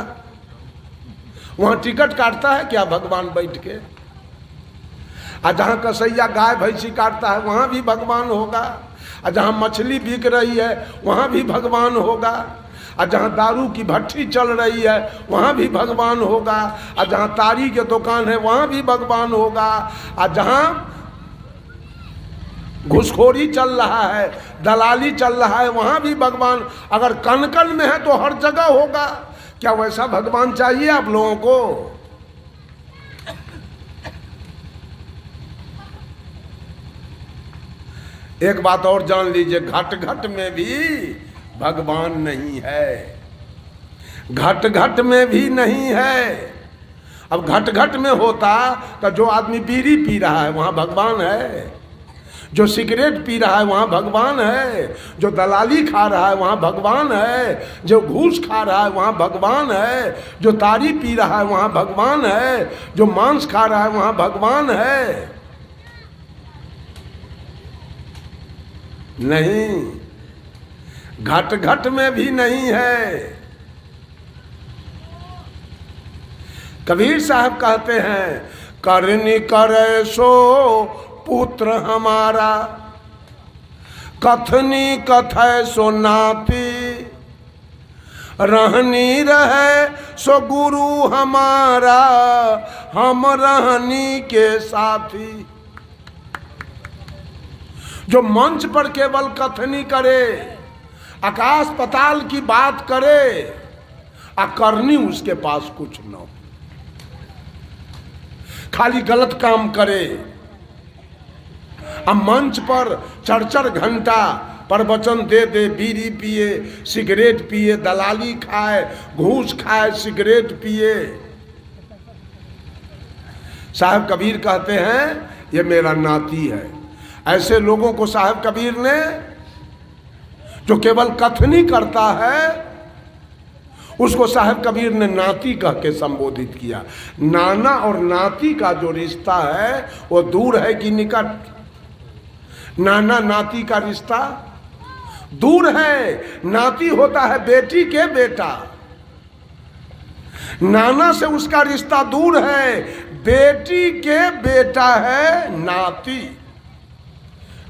वहां टिकट काटता है क्या भगवान बैठ के? और जहां कसैया गाय भैंसी काटता है वहां भी भगवान होगा, और जहां मछली बिक रही है वहां भी भगवान होगा, और जहाँ दारू की भट्टी चल रही है वहाँ भी भगवान होगा, और जहाँ तारी के दुकान है वहाँ भी भगवान होगा, और जहाँ घुसखोरी चल रहा है, दलाली चल रहा है वहाँ भी भगवान। अगर कन कन में है तो हर जगह होगा। क्या वैसा भगवान चाहिए आप लोगों को? एक बात और जान लीजिए, घट घट में भी भगवान नहीं है, घट घट में भी नहीं है। अब घट घट में होता तो जो आदमी बीड़ी पी रहा है वहाँ भगवान है, जो सिगरेट पी रहा है वहाँ भगवान है, जो दलाली खा रहा है वहाँ भगवान है, जो घूस खा रहा है वहाँ भगवान है, जो तारी पी रहा है वहाँ भगवान है, जो मांस खा रहा है वहाँ भगवान है। नहीं, घट घट में भी नहीं है। कबीर साहब कहते हैं, करनी करे सो पुत्र हमारा, कथनी कथय सो नाती, रहनी रहे सो गुरु हमारा, हम रहनी के साथी। जो मंच पर केवल कथनी करे, आकाश पताल की बात करे, करनी उसके पास कुछ न हो, खाली गलत काम करे। अब मंच पर 4-4 घंटा प्रवचन दे दे, बीड़ी पिए, सिगरेट पिए, दलाली खाए, घूस खाए, सिगरेट पिए। साहब कबीर कहते हैं ये मेरा नाती है। ऐसे लोगों को साहब कबीर ने, जो केवल कथनी करता है, उसको साहब कबीर ने नाती कह के संबोधित किया। नाना और नाती का जो रिश्ता है वो दूर है कि निकट? नाना नाती का रिश्ता दूर है। नाती होता है बेटी के बेटा, नाना से उसका रिश्ता दूर है। बेटी के बेटा है नाती,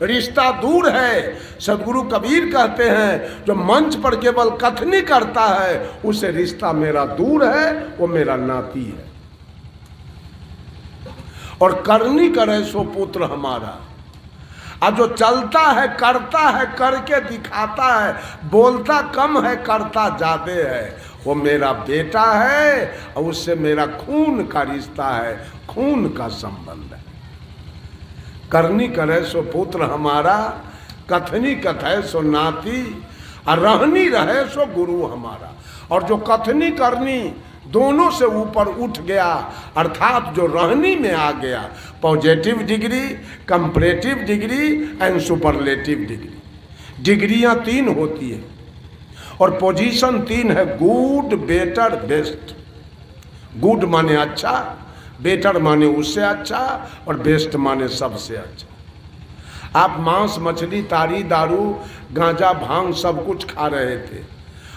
रिश्ता दूर है। सदगुरु कबीर कहते हैं जो मंच पर केवल कथनी करता है उससे रिश्ता मेरा दूर है, वो मेरा नाती है। और करनी करे सो पुत्र हमारा। अब जो चलता है, करता है, करके दिखाता है, बोलता कम है करता ज्यादा है, वो मेरा बेटा है और उससे मेरा खून का रिश्ता है, खून का संबंध है। करनी करे सो पुत्र हमारा, कथनी कथे सो नाती, और रहनी रहे सो गुरु हमारा। और जो कथनी करनी दोनों से ऊपर उठ गया, अर्थात जो रहनी में आ गया, positive degree, comparative degree and superlative degree. डिग्रियां 3 होती है और पोजीशन 3 है, गुड, बेटर, बेस्ट। गुड माने अच्छा, बेटर माने उससे अच्छा, और बेस्ट माने सबसे अच्छा। आप मांस, मछली, तारी, दारू, गांजा, भांग सब कुछ खा रहे थे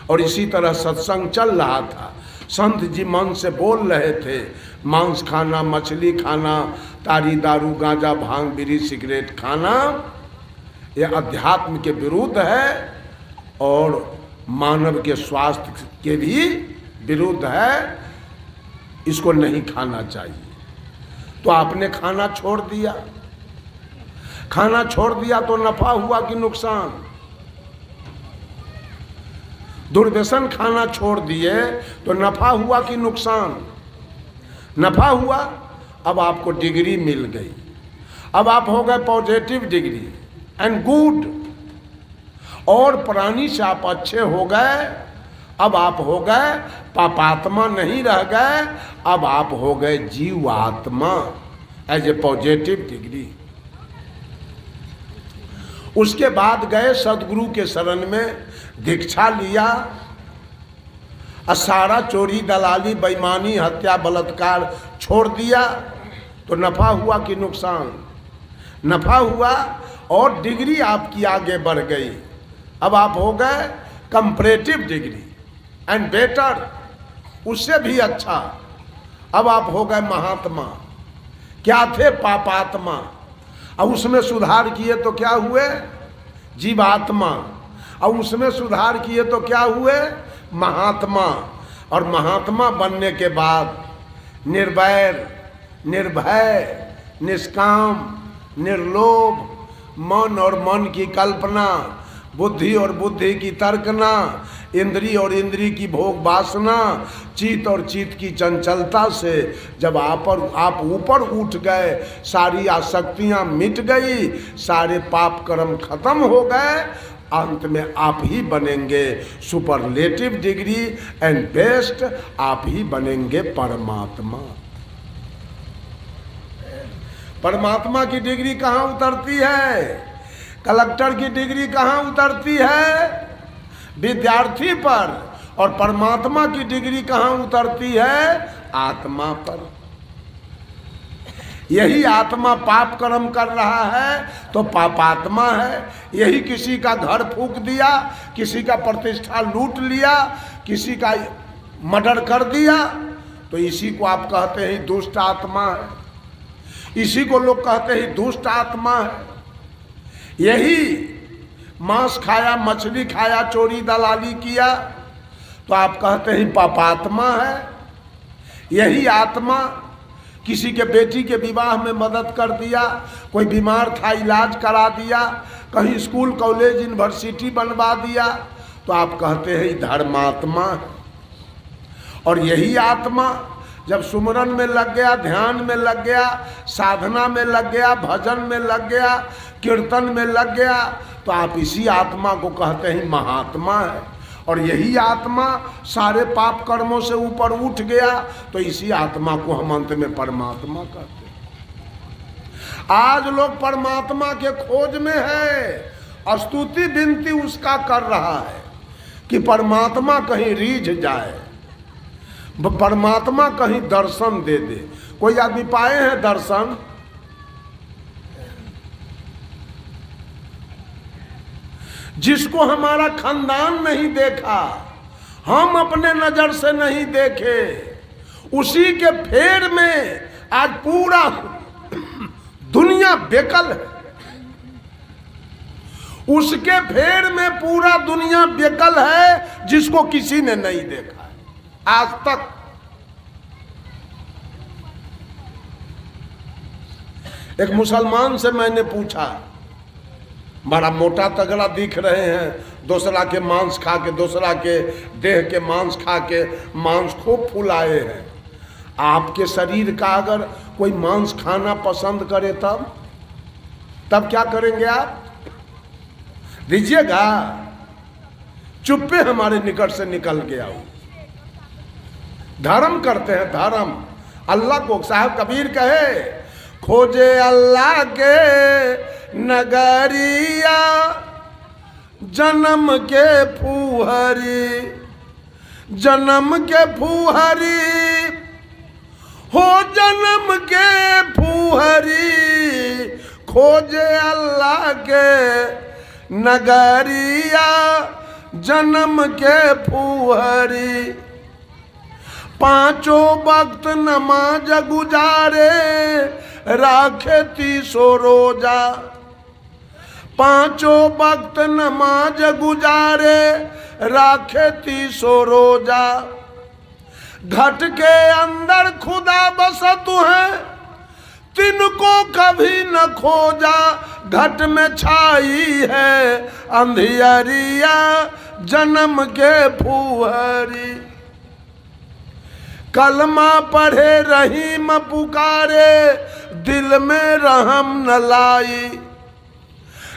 और इसी तरह सत्संग चल रहा था। संत जी मन से बोल रहे थे, मांस खाना, मछली खाना, तारी, दारू, गांजा, भांग, बीड़ी, सिगरेट खाना यह अध्यात्म के विरुद्ध है और मानव के स्वास्थ्य के भी विरुद्ध है, इसको नहीं खाना चाहिए। तो आपने खाना छोड़ दिया। खाना छोड़ दिया तो नफा हुआ कि नुकसान? दुर्व्यसन खाना छोड़ दिए तो नफा हुआ कि नुकसान? नफा हुआ। अब आपको डिग्री मिल गई, अब आप हो गए पॉजिटिव डिग्री एंड गुड, और प्राणी से आप अच्छे हो गए। अब आप हो गए पापात्मा नहीं रह गए, अब आप हो गए जीवात्मा एज ए पॉजिटिव डिग्री। उसके बाद गए सदगुरु के शरण में, दीक्षा लिया, सारा चोरी, दलाली, बेईमानी, हत्या, बलात्कार छोड़ दिया। तो नफा हुआ कि नुकसान? नफा हुआ और डिग्री आपकी आगे बढ़ गई। अब आप हो गए कंपैरेटिव डिग्री एंड बेटर, उससे भी अच्छा। अब आप हो गए महात्मा। क्या थे? पापात्मा। अब उसमें सुधार किए तो क्या हुए? जीवात्मा। अब उसमें सुधार किए तो क्या हुए? महात्मा। और महात्मा बनने के बाद निर्वैर, निर्भय, निष्काम, निर्लोभ, मन और मन की कल्पना, बुद्धि और बुद्धि की तर्कना, इंद्री और इंद्री की भोग वासना, चित्त और चित्त की चंचलता से जब आप ऊपर उठ गए, सारी आसक्तियां मिट गई, सारे पाप कर्म खत्म हो गए, अंत में आप ही बनेंगे सुपरलेटिव डिग्री एंड बेस्ट, आप ही बनेंगे परमात्मा। परमात्मा की डिग्री कहाँ उतरती है? कलेक्टर की डिग्री कहाँ उतरती है? विद्यार्थी पर। और परमात्मा की डिग्री कहाँ उतरती है? आत्मा पर। यही आत्मा पाप कर्म कर रहा है तो पापात्मा है। यही किसी का घर फूंक दिया, किसी का प्रतिष्ठा लूट लिया, किसी का मर्डर कर दिया, तो इसी को आप कहते हैं दुष्ट आत्मा है। इसी को लोग कहते हैं दुष्ट आत्मा है। यही मांस खाया, मछली खाया, चोरी दलाली किया तो आप कहते हैं पापात्मा है। यही आत्मा किसी के बेटी के विवाह में मदद कर दिया, कोई बीमार था इलाज करा दिया, कहीं स्कूल कॉलेज यूनिवर्सिटी बनवा दिया, तो आप कहते हैं धर्मात्मा है। और यही आत्मा जब सुमरन में लग गया, ध्यान में लग गया, साधना में लग गया, भजन में लग गया, कीर्तन में लग गया, तो आप इसी आत्मा को कहते हैं महात्मा है। और यही आत्मा सारे पाप कर्मों से ऊपर उठ गया, तो इसी आत्मा को हम अंत में परमात्मा कहते हैं। आज लोग परमात्मा के खोज में है, स्तुति विनती उसका कर रहा है कि परमात्मा कहीं रीझ जाए, परमात्मा कहीं दर्शन दे दे। कोई आदमी पाए हैं दर्शन? जिसको हमारा खानदान नहीं देखा, हम अपने नजर से नहीं देखे, उसी के फेर में आज पूरा दुनिया बेकल है। उसके फेर में पूरा दुनिया बेकल है, जिसको किसी ने नहीं देखा है आज तक। एक मुसलमान से मैंने पूछा, बड़ा मोटा तगड़ा दिख रहे हैं, दूसरा के मांस खा के, दूसरा के देह के मांस खा के मांस खूब फुलाए हैं। आपके शरीर का अगर कोई मांस खाना पसंद करे तब क्या करेंगे आप? दीजिएगा? चुप्पे हमारे निकट से निकल गया हो। धर्म करते हैं, धर्म। अल्लाह को साहब कबीर कहे, खोजे अल्लाह के नगरिया जन्म के फूहरी, जन्म के फूहरी हो, जन्म के फूहरी, खोजे अल्लाह के नगरिया जन्म के फूहरी। पांचों वक्त नमाज गुजारे, राखे 300 रोजा। पांचों वक्त नमाज गुजारे, राखे 300 रोजा। घट के अंदर खुदा बसत है, तिनको कभी न खोजा। घट में छाई है अंधियरिया, जन्म के फूहरी। कलमा पढ़े रहीम पुकारे, दिल में रहम न लाई।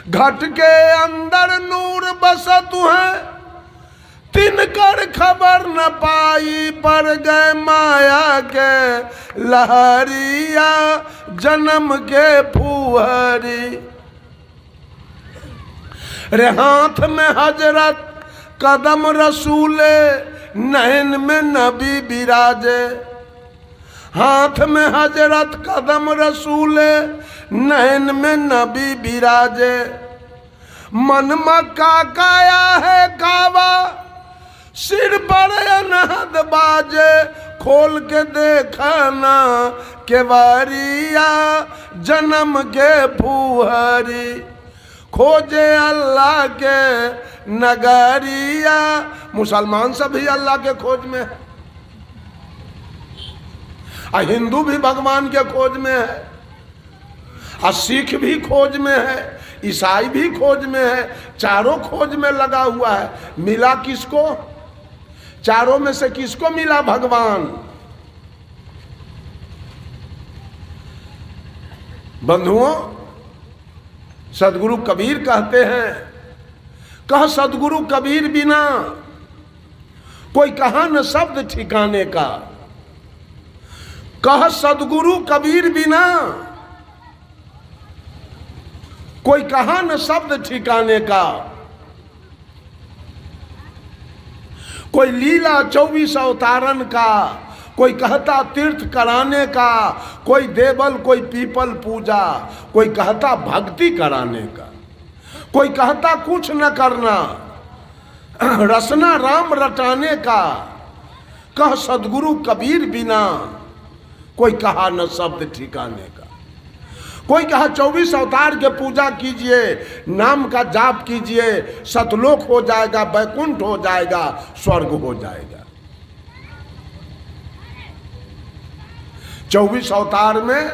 घट के अंदर नूर बसत है, तिनकर खबर न पाई। पर गए माया के लहरिया, जन्म के फूहरी। रे हाथ में हजरत कदम रसूले, नैन में नबी बिराजे। हाथ में हजरत कदम रसूले, नैन में नबी बिराजे। मन मक्का काया है कावा, सिर पर अनहद बाजे। खोल के देखना केवरिया, जन्म के फूहरी। खोजे अल्लाह के नगरिया। मुसलमान सभी अल्लाह के खोज में है, और हिंदू भी भगवान के खोज में है, और सिख भी खोज में है, ईसाई भी खोज में है। चारों खोज में लगा हुआ है। मिला किसको? चारों में से किसको मिला भगवान? बंधुओं, सदगुरु कबीर कहते हैं, कह सदगुरु कबीर बिना कोई कहा न शब्द ठिकाने का। कह सदगुरु कबीर बिना कोई कहा न शब्द ठिकाने का। कोई लीला 24 अवतारन का, कोई कहता तीर्थ कराने का, कोई देवल कोई पीपल पूजा, कोई कहता भक्ति कराने का, कोई कहता कुछ न करना, रसना राम रटाने का। कह सदगुरु कबीर बिना कोई कहा न शब्द ठिकाने का। कोई कहा 24 अवतार के पूजा कीजिए, नाम का जाप कीजिए, सतलोक हो जाएगा, बैकुंठ हो जाएगा, स्वर्ग हो जाएगा। 24 अवतार में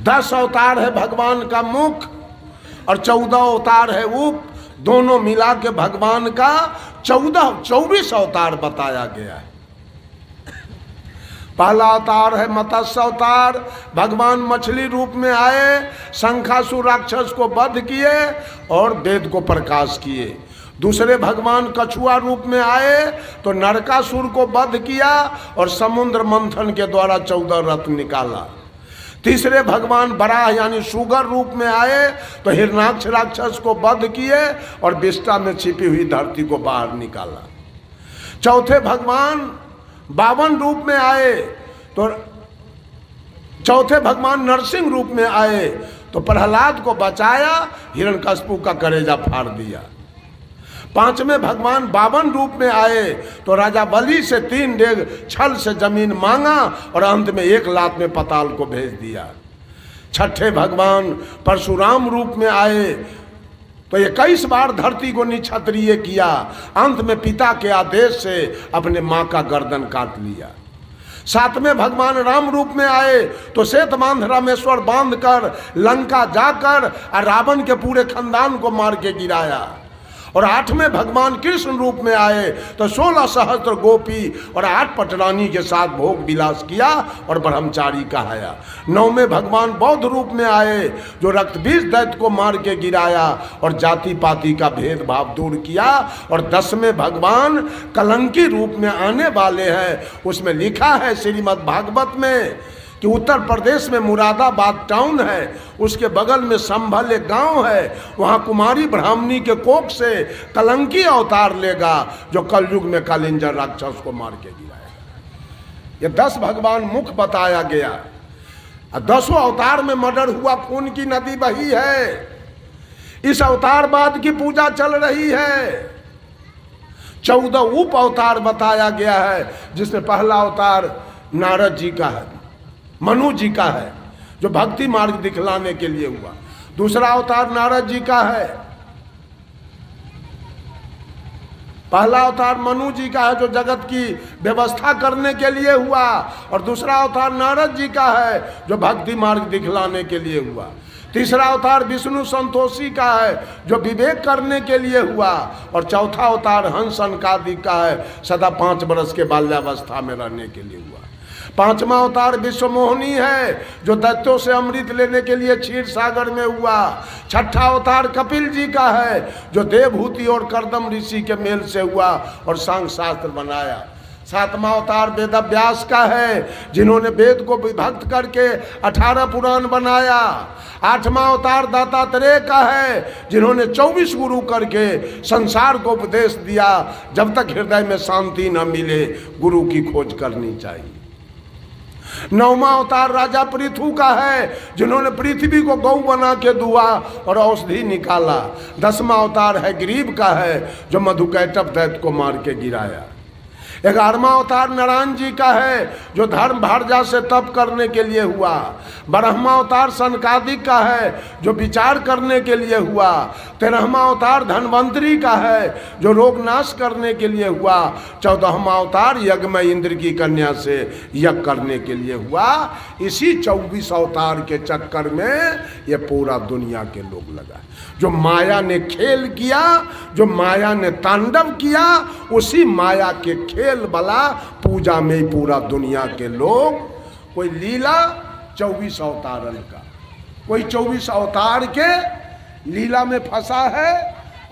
10 अवतार है भगवान का मुख और 14 अवतार है उप, दोनों मिला के भगवान का 24 अवतार बताया गया है। पहला अवतार है मत्स्य अवतार, भगवान मछली रूप में आए, शंखासुर राक्षस को वध किए और वेद को प्रकाश किए। दूसरे भगवान कछुआ रूप में आए तो नरकासुर को वध किया और समुद्र मंथन के द्वारा 14 रत्न निकाला। तीसरे भगवान बराह यानी सुगर रूप में आए तो हिरणाक्ष राक्षस को वध किए और विष्टा में छिपी हुई धरती को बाहर निकाला। चौथे भगवान 52 रूप में आए तो चौथे भगवान नरसिंह रूप में आए तो प्रहलाद को बचाया, हिरण्यकशिपु का कलेजा फाड़ दिया। पांचवें भगवान 52 रूप में आए तो राजा बलि से 3 डेग छल से जमीन मांगा और अंत में 1 लात में पाताल को भेज दिया। छठे भगवान परशुराम रूप में आए तो 21 बार धरती को निक्षत्रिय किया, अंत में पिता के आदेश से अपने मां का गर्दन काट लिया। सातवें भगवान राम रूप में आए तो श्वेत बांध रामेश्वर बांध कर लंका जाकर रावण के पूरे खानदान को मार के गिराया। और 8वें भगवान कृष्ण रूप में आए तो 16 सहस्त्र गोपी और 8 पटरानी के साथ भोग विलास किया और ब्रह्मचारी कहाया। 9वें भगवान बौद्ध रूप में आए जो रक्तबीज दैत्य को मार के गिराया और जाति पाति का भेदभाव दूर किया। और 10वें भगवान कलंकी रूप में आने वाले हैं। उसमें लिखा है श्रीमद् भागवत में कि उत्तर प्रदेश में मुरादाबाद टाउन है, उसके बगल में संभल एक गांव है, वहां कुमारी ब्राह्मणी के कोख से कलंकी अवतार लेगा जो कलयुग में कालिंजर राक्षस को मार के गिराएगा। ये 10 भगवान मुख बताया गया। 10 अवतार में मर्डर हुआ, खून की नदी बही है। इस अवतारवाद की पूजा चल रही है। 14 उप अवतार बताया गया है, जिसमें पहला अवतार नारद जी का है, मनु जी का है जो भक्ति मार्ग दिखलाने के लिए हुआ। दूसरा अवतार नारद जी का है। पहला अवतार मनु जी का है जो जगत की व्यवस्था करने के लिए हुआ और दूसरा अवतार नारद जी का है जो भक्ति मार्ग दिखलाने के लिए हुआ। तीसरा अवतार विष्णु संतोषी का है जो विवेक करने के लिए हुआ और चौथा अवतार हंस सनकादिक का है सदा 5 वर्ष के बाल्यावस्था में रहने के लिए हुआ। 5वां अवतार विश्वमोहिनी है जो दैत्यों से अमृत लेने के लिए क्षीर सागर में हुआ। 6ठा अवतार कपिल जी का है जो देवहूति और कर्दम ऋषि के मेल से हुआ और सांख्य शास्त्र बनाया। 7वां अवतार वेदव्यास का है जिन्होंने वेद को विभक्त करके 18 पुराण बनाया। 8वां अवतार दत्तात्रेय का है जिन्होंने 24 गुरु करके संसार को उपदेश दिया, जब तक हृदय में शांति न मिले गुरु की खोज करनी चाहिए। 9वां अवतार राजा पृथु का है जिन्होंने पृथ्वी को गौ बना के दुआ और औषधि निकाला। 10वां अवतार है गरीब का है जो मधुकैटभ दैत्य को मार के गिराया। 11वां अवतार नारायण जी का है जो धर्म भारजा से तप करने के लिए हुआ। 12वां अवतार सनकादिक का है जो विचार करने के लिए हुआ। 13वां अवतार धनवंतरी का है जो रोग नाश करने के लिए हुआ। 14वां अवतार यज्ञमय इंद्र की कन्या से यज्ञ करने के लिए हुआ। इसी 24 अवतार के चक्कर में ये पूरा दुनिया के लोग लगा। जो माया ने खेल किया, जो माया ने तांडव किया, उसी माया के खेल वाला पूजा में ही पूरा दुनिया के लोग। कोई लीला 24 अवतारन का, कोई 24 अवतार के लीला में फंसा है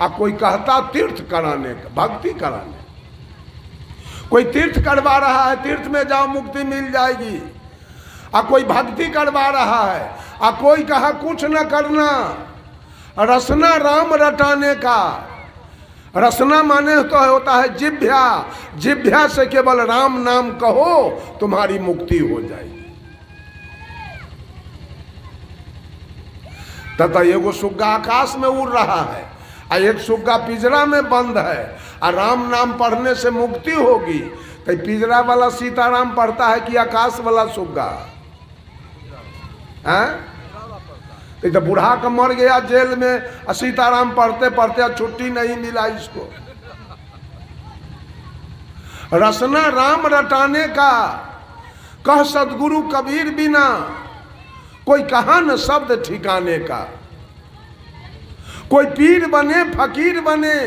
और कोई कहता तीर्थ कराने का, भक्ति कराने। कोई तीर्थ करवा रहा है, तीर्थ में जाओ मुक्ति मिल जाएगी, और कोई भक्ति करवा रहा है, और कोई कहा कुछ न करना, रसना राम रटाने का। रसना माने तो होता है जिभ्या, जिभ्या से केवल राम नाम कहो तुम्हारी मुक्ति हो जाएगी। तथा एगो सुग्गा आकाश में उड़ रहा है और एक सुग्गा पिंजरा में बंद है, और राम नाम पढ़ने से मुक्ति होगी। तो पिंजरा वाला सीताराम पढ़ता है कि आकाश वाला सुग्गा? हैं? तो बूढ़ा का मर गया जेल में, सीताराम पढ़ते पढ़ते छुट्टी नहीं मिला इसको। रसना राम रटाने का, कह सदगुरु कबीर बिना कोई कहा न शब्द ठिकाने का। कोई पीर बने फकीर बने,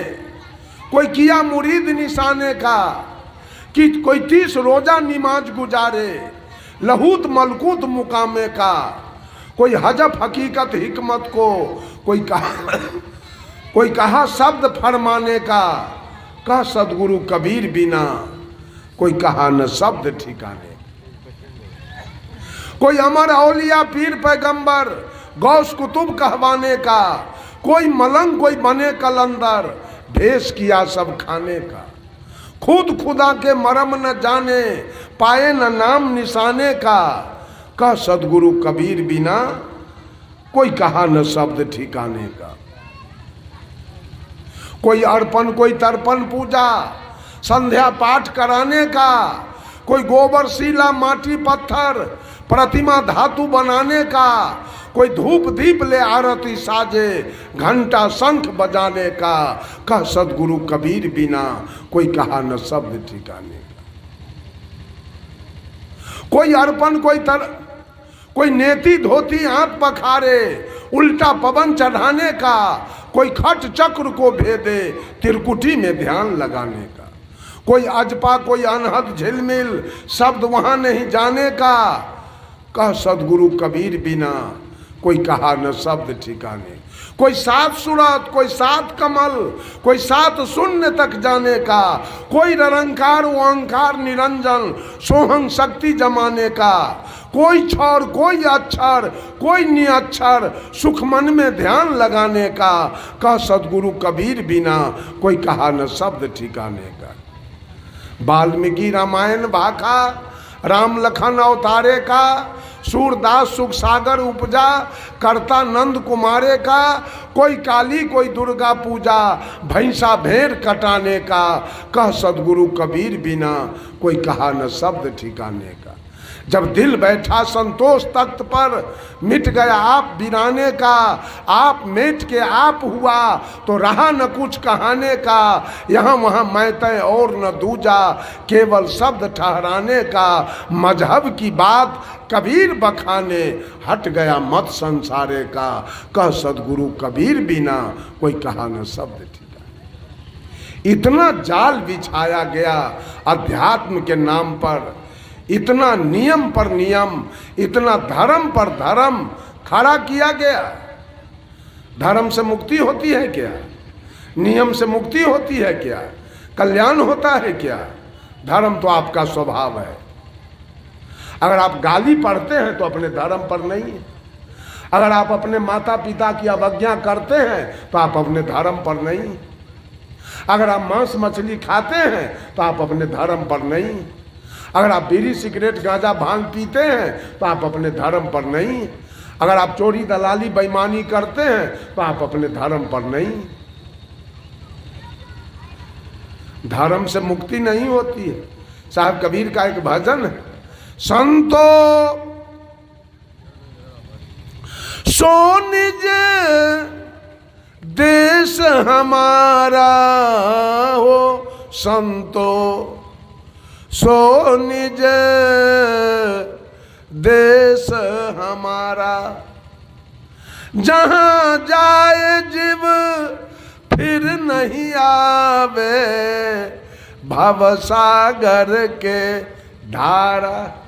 कोई किया मुरीद निशाने का, कि कोई 30 रोजा नमाज गुजारे, लहूत मलकूत मुकामे का। कोई हजफ हकीकत हिकमत को, कोई कहा शब्द फरमाने का, कह सदगुरु कबीर बिना कोई कहा न शब्द ठिकाने। कोई अमर औलिया पीर पैगंबर गौस कुतुब कहवाने का, कोई मलंग कोई बने कलंदर, भेष किया सब खाने का। खुद खुदा के मरम न जाने, पाए न नाम निशाने का, कह सदगुरु कबीर बिना कोई कहा न शब्द ठिकाने का। कोई अर्पण कोई तर्पण पूजा संध्या पाठ कराने का, कोई गोबर शिला माटी पत्थर प्रतिमा धातु बनाने का, कोई धूप दीप ले आरती साजे घंटा शंख बजाने का, कह सदगुरु कबीर बिना कोई कहा न शब्द ठिकाने का। कोई अर्पण कोई नेति धोती हाथ पखारे उल्टा पवन चढ़ाने का, कोई खट चक्र को भेदे त्रिकुटी में ध्यान लगाने का। कोई अजपा कोई अनहद झिलमिल शब्द वहां नहीं जाने का, कह सदगुरु कबीर बिना कोई कहा न शब्द ठिकाने। कोई 7 सूरत कोई 7 कमल, कोई 7 शून्य तक जाने का, कोई निरंकार ओंकार निरंजन सोहं शक्ति जमाने का। कोई क्षर कोई अक्षर कोई निअक्षर सुख मन में ध्यान लगाने का, कह सदगुरु कबीर बिना कोई कहा न शब्द ठिकाने का। वाल्मीकि रामायण भाखा राम लखन अवतारे का, सूरदास सुख सागर उपजा करता नंद कुमारे का। कोई काली कोई दुर्गा पूजा भैंसा भेड़ कटाने का, कह सदगुरु कबीर बिना कोई कहा न शब्द ठिकाने का। जब दिल बैठा संतोष तख्त पर मिट गया आप बिराने का, आप मेट के आप हुआ तो रहा न कुछ कहाने का। यहाँ वहाँ मैं तय और न दूजा केवल शब्द ठहराने का। मजहब की बात कबीर बखाने हट गया मत संसारे का, कह सदगुरु कबीर बिना कोई कहा न शब्द ठिकाने। इतना जाल बिछाया गया अध्यात्म के नाम पर, इतना नियम पर नियम, इतना धर्म पर धर्म खड़ा किया गया। धर्म से मुक्ति होती है क्या? नियम से मुक्ति होती है क्या? कल्याण होता है क्या? धर्म तो आपका स्वभाव है। अगर आप गाली पढ़ते हैं तो अपने धर्म पर नहीं है। अगर आप अपने माता पिता की अवज्ञा करते हैं तो आप अपने धर्म पर नहीं। अगर आप मांस मछली खाते हैं तो आप अपने धर्म पर नहीं। अगर आप बीड़ी सिगरेट गांजा भांग पीते हैं तो आप अपने धर्म पर नहीं। अगर आप चोरी दलाली बेईमानी करते हैं तो आप अपने धर्म पर नहीं। धर्म से मुक्ति नहीं होती है। साहब कबीर का एक भजन है, संतो सो निज देश हमारा हो, संतो सो निज देश हमारा। जहाँ जाए जीव फिर नहीं आवे, भवसागर के धारा।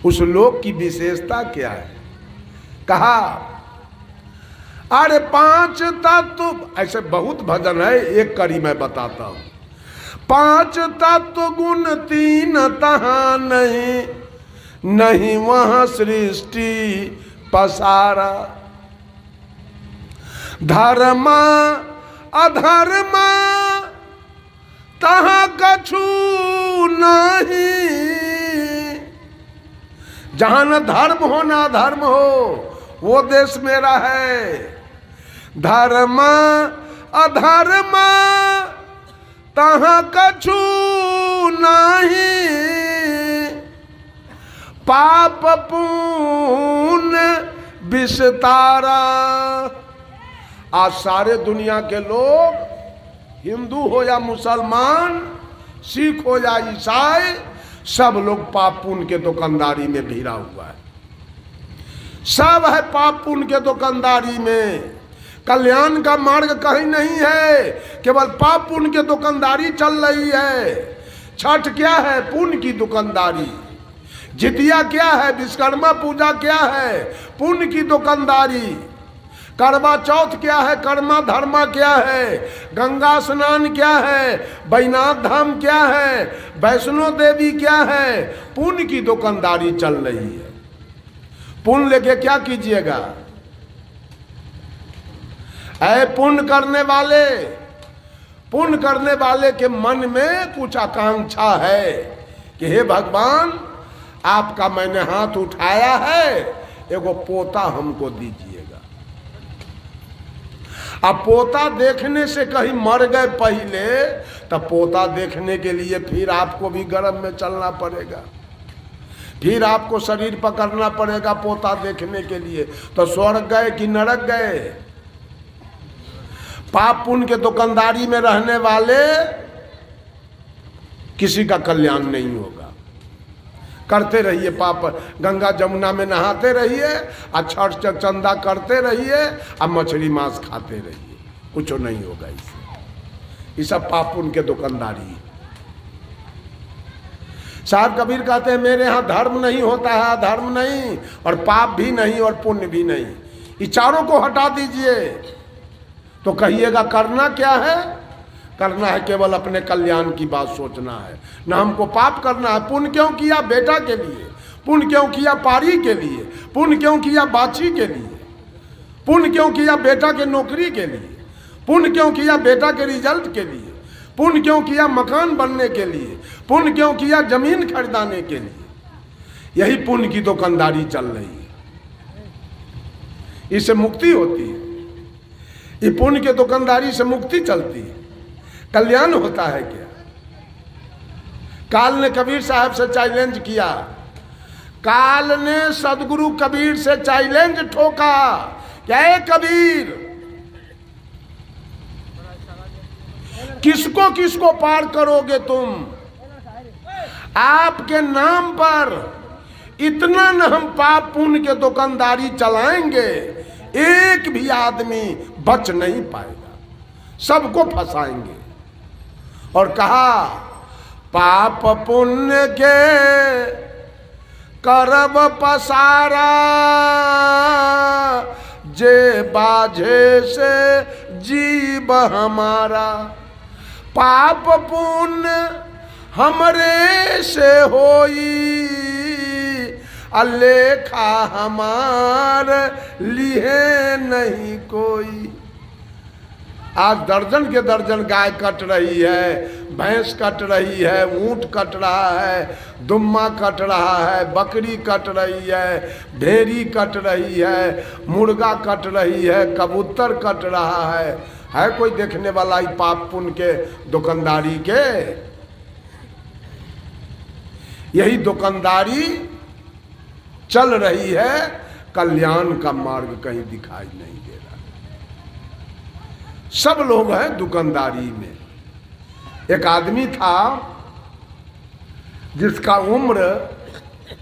उस लोक की विशेषता क्या है? कहा अरे 5 तत्व, ऐसे बहुत भजन है, एक कड़ी मैं बताता हूं। 5 तत्व गुण 3 तहाँ नहीं, नहीं वहां सृष्टि पसारा। धर्म अधर्म तहाँ कछु नहीं। जहां न धर्म हो न अधर्म हो वो देश मेरा है। धर्म अधर्म तहाँ कछु नहीं, पाप पुण्य विस्तारा। आज सारे दुनिया के लोग, हिंदू हो या मुसलमान, सिख हो या ईसाई, सब लोग पाप पुण्य के दुकानदारी में भिड़ा हुआ है। सब है पाप पुण्य के दुकानदारी में। कल्याण का मार्ग कहीं नहीं है, केवल पाप पुण्य की दुकानदारी चल रही है। छठ क्या है? पुण्य की दुकानदारी। जितिया क्या है? विश्वकर्मा पूजा क्या है? पुण्य की दुकानदारी। करवा चौथ क्या है? कर्मा धर्मा क्या है? गंगा स्नान क्या है? बैजनाथ धाम क्या है? वैष्णो देवी क्या है? पुण्य की दुकानदारी चल रही है। पुण्य लेके क्या कीजिएगा? ऐ पुण्य करने वाले, पुण्य करने वाले के मन में कुछ आकांक्षा है कि हे भगवान, आपका मैंने हाथ उठाया है, एगो पोता हमको दीजिएगा। अब पोता देखने से कहीं मर गए पहले, तब पोता देखने के लिए फिर आपको भी गर्भ में चलना पड़ेगा, फिर आपको शरीर पकड़ना पड़ेगा पोता देखने के लिए। तो स्वर्ग गए कि नरक गए? पाप पुण्य के दुकानदारी में रहने वाले किसी का कल्याण नहीं होगा। करते रहिए पाप, गंगा जमुना में नहाते रहिए, छठ चंदा करते रहिए, और मछली मांस खाते रहिए, कुछ नहीं होगा इससे। ये सब पाप पुण्य के दुकानदारी है। साहब कबीर कहते हैं मेरे यहाँ धर्म नहीं होता है, धर्म नहीं, और पाप भी नहीं, और पुण्य भी नहीं। ये चारों को हटा दीजिए तो कहिएगा करना क्या है? करना है केवल अपने कल्याण की बात सोचना है। ना हमको पाप करना है। पुण्य क्यों किया? बेटा के लिए। पुण्य क्यों किया? पारी के लिए। पुण्य क्यों किया? बाछी के लिए। पुण्य क्यों किया? बेटा के नौकरी के लिए। पुण्य क्यों किया? बेटा के रिजल्ट के लिए। पुण्य क्यों किया? मकान बनने के लिए। पुण्य क्यों किया? जमीन खरीदाने के लिए। यही पुण्य की दुकानदारी चल रही है। इससे मुक्ति होती है। ये पुण्य के दुकानदारी से मुक्ति चलती है। कल्याण होता है क्या? काल ने कबीर साहब से चैलेंज किया। काल ने सदगुरु कबीर से चैलेंज ठोका, क्या है कबीर, किसको किसको पार करोगे तुम? आपके नाम पर इतना न हम पाप पुण्य के दुकानदारी चलाएंगे, एक भी आदमी बच नहीं पाएगा, सबको फंसाएंगे। और कहा पाप पुण्य के करब पसारा, जे बाझे से जीव हमारा। पाप पुण्य हमरे से होई, अलेखा हमार लिए नहीं कोई। आज दर्जन के दर्जन गाय कट रही है, भैंस कट रही है, ऊंट कट रहा है, दुम्मा कट रहा है, बकरी कट रही है, भेड़ी कट रही है, मुर्गा कट रही है, कबूतर कट रहा है कोई देखने वाला? ही पाप पुण्य के दुकानदारी के, यही दुकानदारी चल रही है। कल्याण का मार्ग कहीं दिखाई नहीं दे रहा। सब लोग हैं दुकानदारी में। एक आदमी था जिसका उम्र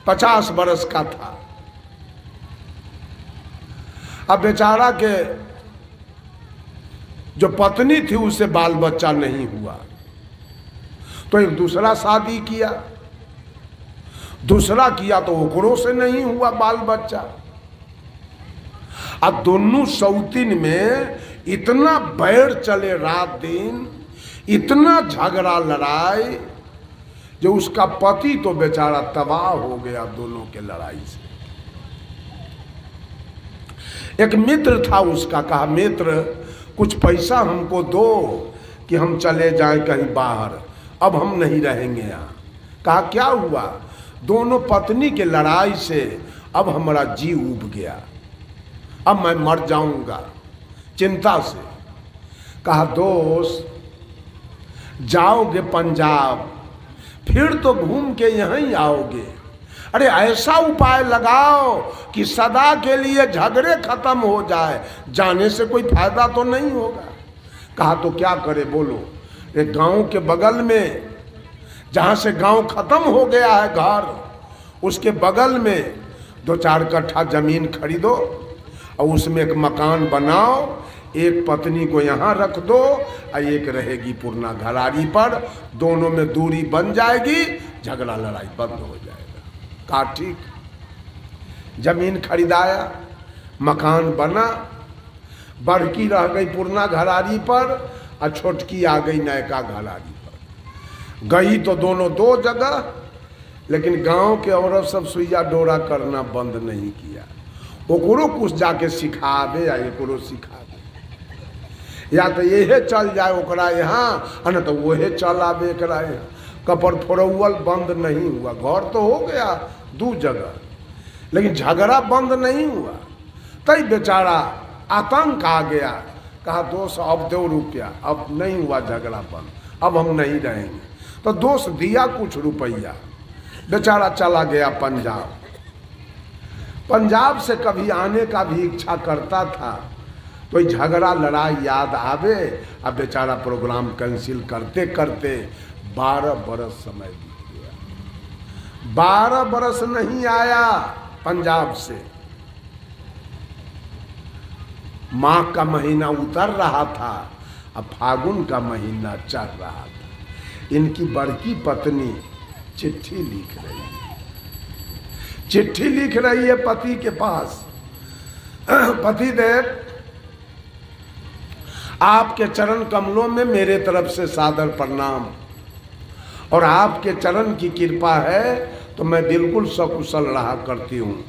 50 बरस का था। अब बेचारा के जो पत्नी थी उसे बाल बच्चा नहीं हुआ, तो एक दूसरा शादी किया। दूसरा किया तो ओकरों से नहीं हुआ बाल बच्चा। अब दोनों सौतीन में इतना बैर चले रात दिन, इतना झगड़ा लड़ाई, जो उसका पति तो बेचारा तबाह हो गया दोनों के लड़ाई से। एक मित्र था उसका, कहा मित्र कुछ पैसा हमको दो कि हम चले जाएं कहीं बाहर, अब हम नहीं रहेंगे यहाँ। कहा क्या हुआ? दोनों पत्नी के लड़ाई से अब हमारा जी उब गया, अब मैं मर जाऊंगा चिंता से। कहा दोस्त जाओगे पंजाब, फिर तो घूम के यहीं आओगे, अरे ऐसा उपाय लगाओ कि सदा के लिए झगड़े खत्म हो जाए, जाने से कोई फायदा तो नहीं होगा। कहा तो क्या करे बोलो। एक गांव के बगल में, जहां से गांव खत्म हो गया है घर, उसके बगल में 2-4 कट्ठा जमीन खरीदो और उसमें एक मकान बनाओ, एक पत्नी को यहाँ रख दो और एक रहेगी पुरना घरारी पर, दोनों में दूरी बन जाएगी, झगड़ा लड़ाई बंद हो जाएगा। कहा ठीक। जमीन खरीदाया, मकान बना, बड़की रह गई पुरना घरारी पर और छोटकी आ गई नयका घरारी पर। गई तो दोनों 2 जगह, लेकिन गांव के औरत सब सुइया डोरा करना बंद नहीं किया। ओकरो कुछ जाके सिखावे या एकरो सिखावे, या तो यहे चल जाए ओकरा यहाँ, न तो वहे चल आवे एकरा यहाँ। कपड़ फोड़ौल बंद नहीं हुआ। घर तो हो गया 2 जगह, लेकिन झगड़ा बंद नहीं हुआ। तई बेचारा आतंक आ गया। कहा दोस्त अब दो रुपया, अब नहीं हुआ झगड़ा बंद, अब हम नहीं रहेंगे। तो दोस्त दिया कुछ रुपया, बेचारा चला गया पंजाब। पंजाब से कभी आने का भी इच्छा करता था, तो झगड़ा लड़ाई याद आवे, अब बेचारा प्रोग्राम कैंसिल करते करते 12 बरस समय बीत गया। 12 बरस नहीं आया पंजाब से। माघ का महीना उतर रहा था, अब फागुन का महीना चढ़ रहा था। इनकी बड़की पत्नी चिट्ठी लिख रही है, चिट्ठी लिख रही है पति के पास। पति देव, आपके चरण कमलों में मेरे तरफ से सादर प्रणाम, और आपके चरण की कृपा है तो मैं बिल्कुल सकुशल रहा करती हूँ।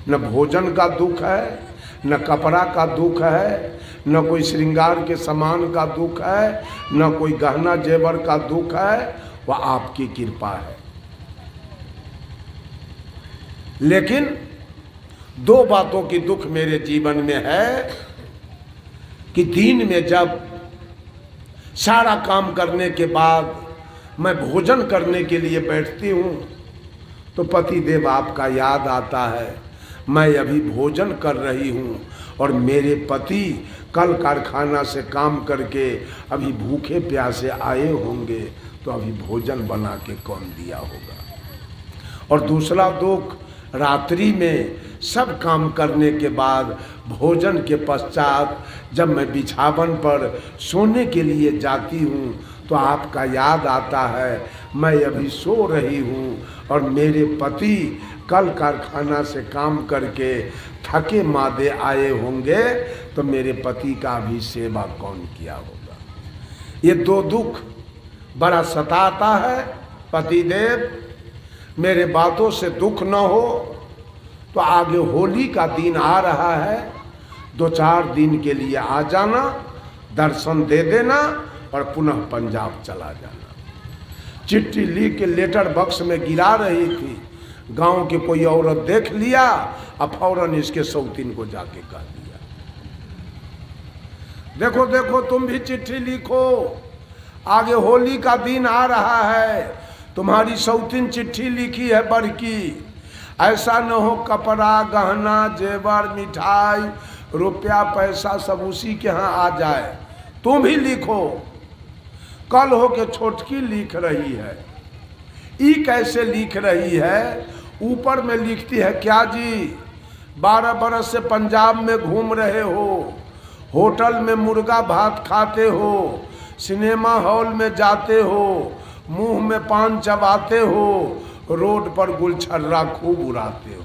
न भोजन का दुख है, न कपड़ा का दुख है, न कोई श्रृंगार के सामान का दुख है, न कोई गहना जेवर का दुख है, वह आपकी कृपा है। लेकिन 2 बातों की दुख मेरे जीवन में है कि दिन में जब सारा काम करने के बाद मैं भोजन करने के लिए बैठती हूँ तो पति देव आपका याद आता है। मैं अभी भोजन कर रही हूँ और मेरे पति कल कारखाना से काम करके अभी भूखे प्यासे आए होंगे, तो अभी भोजन बना के कौन दिया होगा। और दूसरा दुख, रात्रि में सब काम करने के बाद भोजन के पश्चात जब मैं बिछावन पर सोने के लिए जाती हूँ तो आपका याद आता है। मैं अभी सो रही हूँ और मेरे पति कल कारखाना से काम करके थके मादे आए होंगे, तो मेरे पति का भी सेवा कौन किया होगा। ये 2 दुख बड़ा सताता है। पति देव, मेरे बातों से दुख न हो तो आगे होली का दिन आ रहा है, 2-4 दिन के लिए आ जाना, दर्शन दे देना और पुनः पंजाब चला जाना। चिट्ठी लिख के लेटर बॉक्स में गिरा रही थी, गांव के कोई औरत देख लिया, अब फौरन इसके सौतीन को जाके कह दिया, देखो देखो तुम भी चिट्ठी लिखो, आगे होली का दिन आ रहा है, तुम्हारी सौतीन चिट्ठी लिखी है बड़की, ऐसा न हो कपड़ा गहना जेवर मिठाई रुपया पैसा सब उसी के यहाँ आ जाए, तुम ही लिखो। कल हो के छोटकी लिख रही है। ई कैसे लिख रही है? ऊपर में लिखती है, क्या जी 12 बरस से पंजाब में घूम रहे हो, होटल में मुर्गा भात खाते हो, सिनेमा हॉल में जाते हो, मुंह में पान चबाते हो, रोड पर गुलछर्रा खूब उड़ाते हो।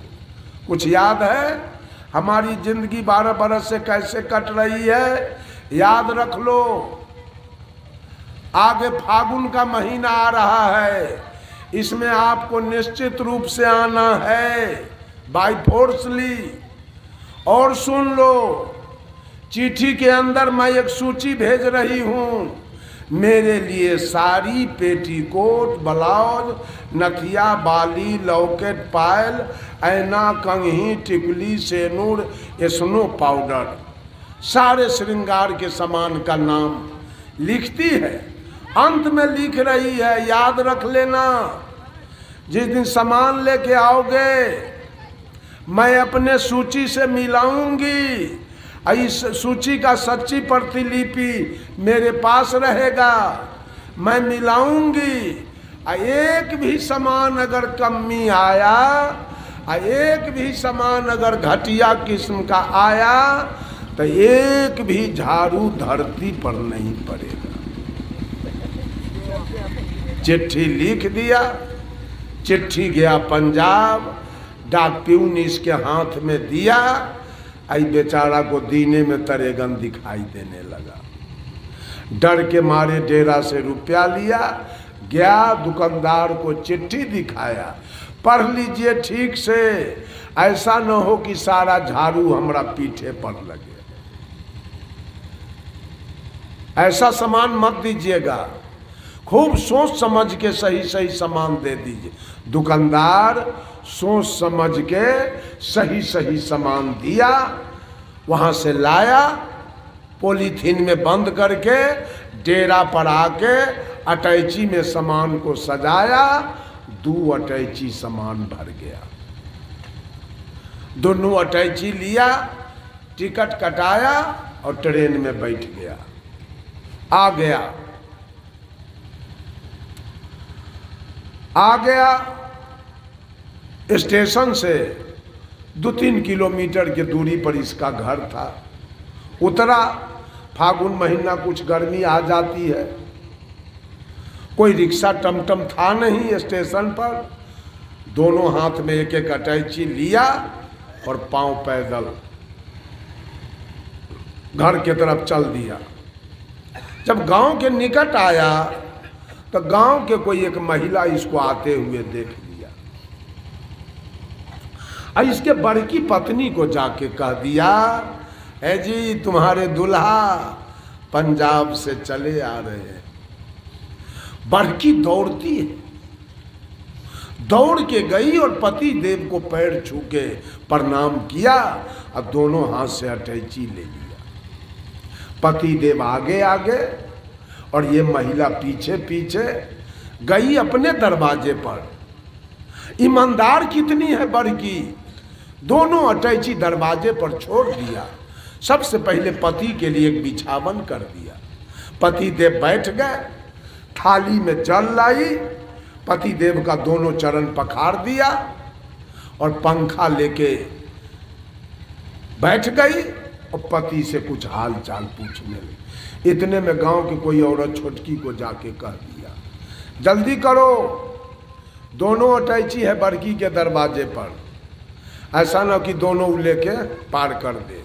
कुछ याद है हमारी जिंदगी 12 बरस से कैसे कट रही है? याद रख लो। आगे फागुन का महीना आ रहा है, इसमें आपको निश्चित रूप से आना है बाय फोर्सली। और सुन लो, चिट्ठी के अंदर मैं एक सूची भेज रही हूँ। मेरे लिए साड़ी, पेटीकोट, ब्लाउज, नथिया, बाली, लॉकेट, पायल, ऐना, कंघी, टिकली, सेनूर, स्नो पाउडर, सारे श्रृंगार के सामान का नाम लिखती है। अंत में लिख रही है, याद रख लेना जिस दिन सामान लेके आओगे मैं अपने सूची से मिलाऊंगी, इस सूची का सच्ची प्रतिलिपि मेरे पास रहेगा, मैं मिलाऊंगी। एक भी सामान अगर कमी आया, एक भी सामान अगर घटिया किस्म का आया तो एक भी झाड़ू धरती पर नहीं पड़ेगा। चिट्ठी लिख दिया, चिट्ठी गया पंजाब, डाक प्यून इसके हाथ में दिया, आई बेचारा को दीने में तरेगन दिखाई देने लगा। डर के मारे डेरा से रुपया लिया, गया दुकानदार को चिट्ठी दिखाया, पढ़ लीजिए ठीक से, ऐसा न हो कि सारा झाड़ू हमरा पीठे पर लगे, ऐसा सामान मत दीजिएगा, खूब सोच समझ के सही सही सामान दे दीजिए। दुकानदार सोच समझ के सही सही सामान दिया, वहां से लाया, पॉलीथीन में बंद करके डेरा पर आके अटैची में सामान को सजाया, 2 अटैची सामान भर गया। दोनों अटैची लिया, टिकट कटाया और ट्रेन में बैठ गया, आ गया स्टेशन से 2-3 किलोमीटर की दूरी पर इसका घर था। उतरा, फागुन महीना, कुछ गर्मी आ जाती है, कोई रिक्शा टमटम था नहीं स्टेशन पर, दोनों हाथ में एक एक अटैची लिया और पांव पैदल घर की तरफ चल दिया। जब गांव के निकट आया तो गांव के कोई एक महिला इसको आते हुए देख लिया, और इसके बड़की पत्नी को जाके कह दिया, है जी तुम्हारे दुल्हा पंजाब से चले आ रहे हैं। बड़की दौड़ती है, दौड़ के गई और पति देव को पैर छू के प्रणाम किया और दोनों हाथ से अटैची ले लिया। पति देव आगे आगे और ये महिला पीछे पीछे गई अपने दरवाजे पर। ईमानदार कितनी है बड़की, दोनों अटैची दरवाजे पर छोड़ दिया। सबसे पहले पति के लिए एक बिछावन कर दिया। पति देव बैठ गए, थाली में जल लाई, पति देव का दोनों चरण पखार दिया और पंखा लेके बैठ गई और पति से कुछ हाल चाल पूछने लगी। इतने में गांव की कोई औरत छोटकी को जाके कह दिया, जल्दी करो, दोनों अटैची है बड़की के दरवाजे पर, ऐसा ना कि दोनों लेके पार कर दे,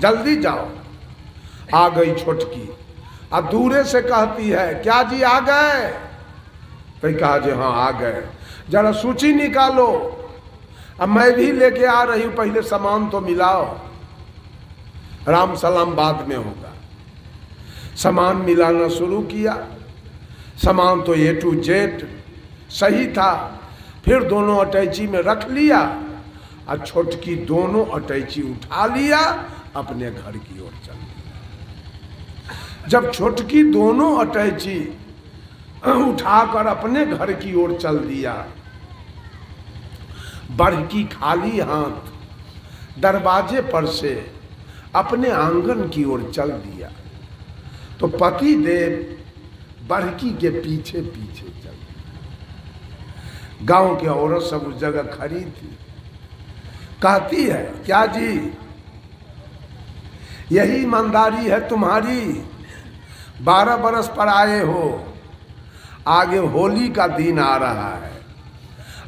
जल्दी जाओ। आ गई छोटकी, अब दूरे से कहती है, क्या जी आ गए? तो कहा जी हाँ आ गए, जरा सूची निकालो, अब मैं भी लेके आ रही हूं, पहले सामान तो मिलाओ, राम सलाम बाद में होगा। सामान मिलाना शुरू किया, सामान तो A to Z सही था। फिर दोनों अटैची में रख लिया और छोटकी दोनों अटैची उठा लिया, अपने घर की ओर चल दिया। जब छोटकी दोनों अटैची उठाकर अपने घर की ओर चल दिया, बड़की खाली हाथ दरवाजे पर से अपने आंगन की ओर चल दिया, तो पति देव बड़की के पीछे पीछे चल दिया। गांव की औरत सब उस जगह खड़ी थी, कहती है, क्या जी यही ईमानदारी है तुम्हारी? 12 बरस पर आए हो, आगे होली का दिन आ रहा है,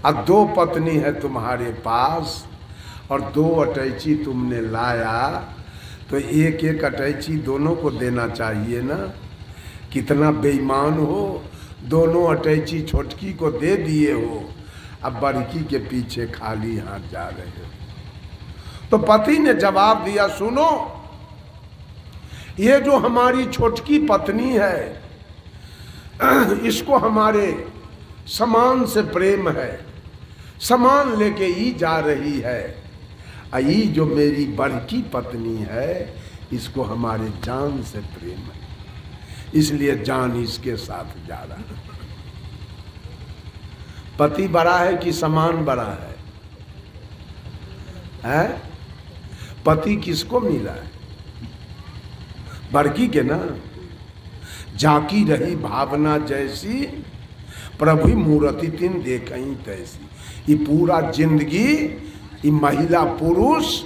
अब 2 पत्नी है तुम्हारे पास और 2 अटैची तुमने लाया, तो एक एक अटैची दोनों को देना चाहिए ना। कितना बेईमान हो, दोनों अटैची छोटकी को दे दिए हो, अब बड़की के पीछे खाली हाथ जा रहे हो। तो पति ने जवाब दिया, सुनो, ये जो हमारी छोटकी पत्नी है, इसको हमारे सामान से प्रेम है, सामान लेके ही जा रही है। ये जो मेरी बड़की पत्नी है, इसको हमारे जान से प्रेम है, इसलिए जान इसके साथ जा रहा है। पति बड़ा है कि समान बड़ा है? हैं? पति किसको मिला है? बड़की के ना। झांकी रही भावना जैसी, प्रभु मूर्ति तीन देखई तैसी। ये पूरा जिंदगी ये महिला पुरुष,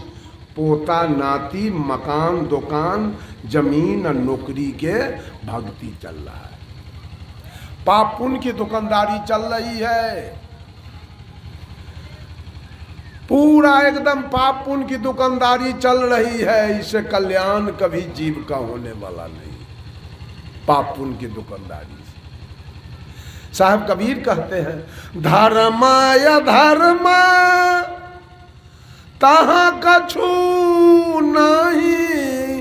पोता नाती, मकान दुकान, जमीन और नौकरी के भक्ति चल रहा है। पाप पुण्य की दुकानदारी चल रही है। पूरा एकदम पाप पुण्य की दुकानदारी चल रही है। इससे कल्याण कभी जीव का होने वाला नहीं। पाप पुण्य की दुकानदारी से साहब कबीर कहते हैं, धर्म या धर्म तहाँ कछु नहीं।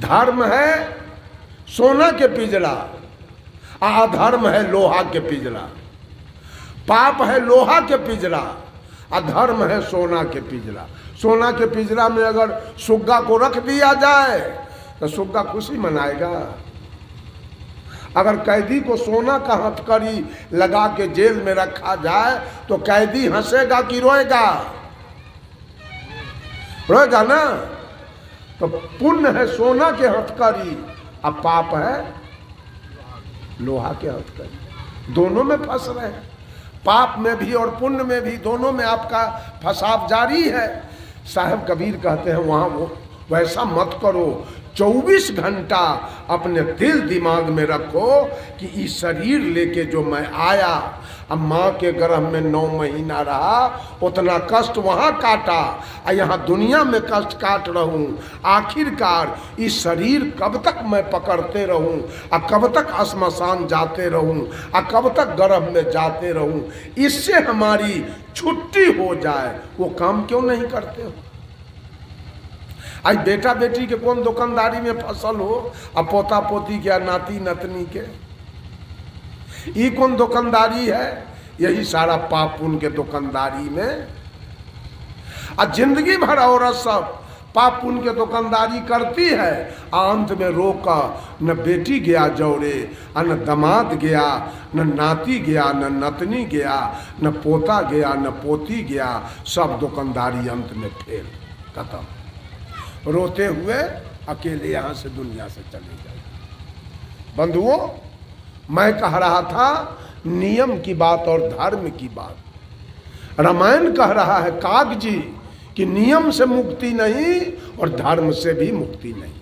धर्म है सोना के पिंजरा, अधर्म है लोहा के पिंजरा। पाप है लोहा के पिंजरा, अधर्म है सोना के पिंजरा। सोना के पिंजरा में अगर सुग्गा को रख दिया जाए तो सुग्गा खुशी मनाएगा। अगर कैदी को सोना का हथकड़ी लगा के जेल में रखा जाए तो कैदी हंसेगा कि रोएगा? रोएगा ना। तो पुण्य है सोना के हथकड़ी और पाप है लोहा के हथकड़ी। दोनों में फंस रहे हैं, पाप में भी और पुण्य में भी, दोनों में आपका फंसाव जारी है। साहब कबीर कहते हैं वहां वो वैसा मत करो। 24 घंटा अपने दिल दिमाग में रखो कि इस शरीर लेके जो मैं आया, अब माँ के गर्भ में 9 महीना रहा, उतना कष्ट वहाँ काटा और यहाँ दुनिया में कष्ट काट रहूं। आखिरकार इस शरीर कब तक मैं पकड़ते रहूं और कब तक श्मशान जाते रहूं और कब तक गर्भ में जाते रहूं? इससे हमारी छुट्टी हो जाए, वो काम क्यों नहीं करते हो? आज बेटा बेटी के कौन दुकानदारी में फसल हो, अब पोता पोती के नाती नतनी के, ये कौन दुकानदारी है? यही सारा पाप पुण्य के दुकानदारी में। आज जिंदगी भर औरत सब पाप पुण्य के दुकानदारी करती है, अंत में रोका न बेटी गया जौरे, न दामाद गया, न नाती गया, न नतनी गया, न पोता गया, न पोती गया। सब दुकानदारी अंत में फेल, खत्म। रोते हुए अकेले यहाँ से दुनिया से चले जाए। बंधुओं, मैं कह रहा था नियम की बात और धर्म की बात। रामायण कह रहा है काग जी कि नियम से मुक्ति नहीं और धर्म से भी मुक्ति नहीं।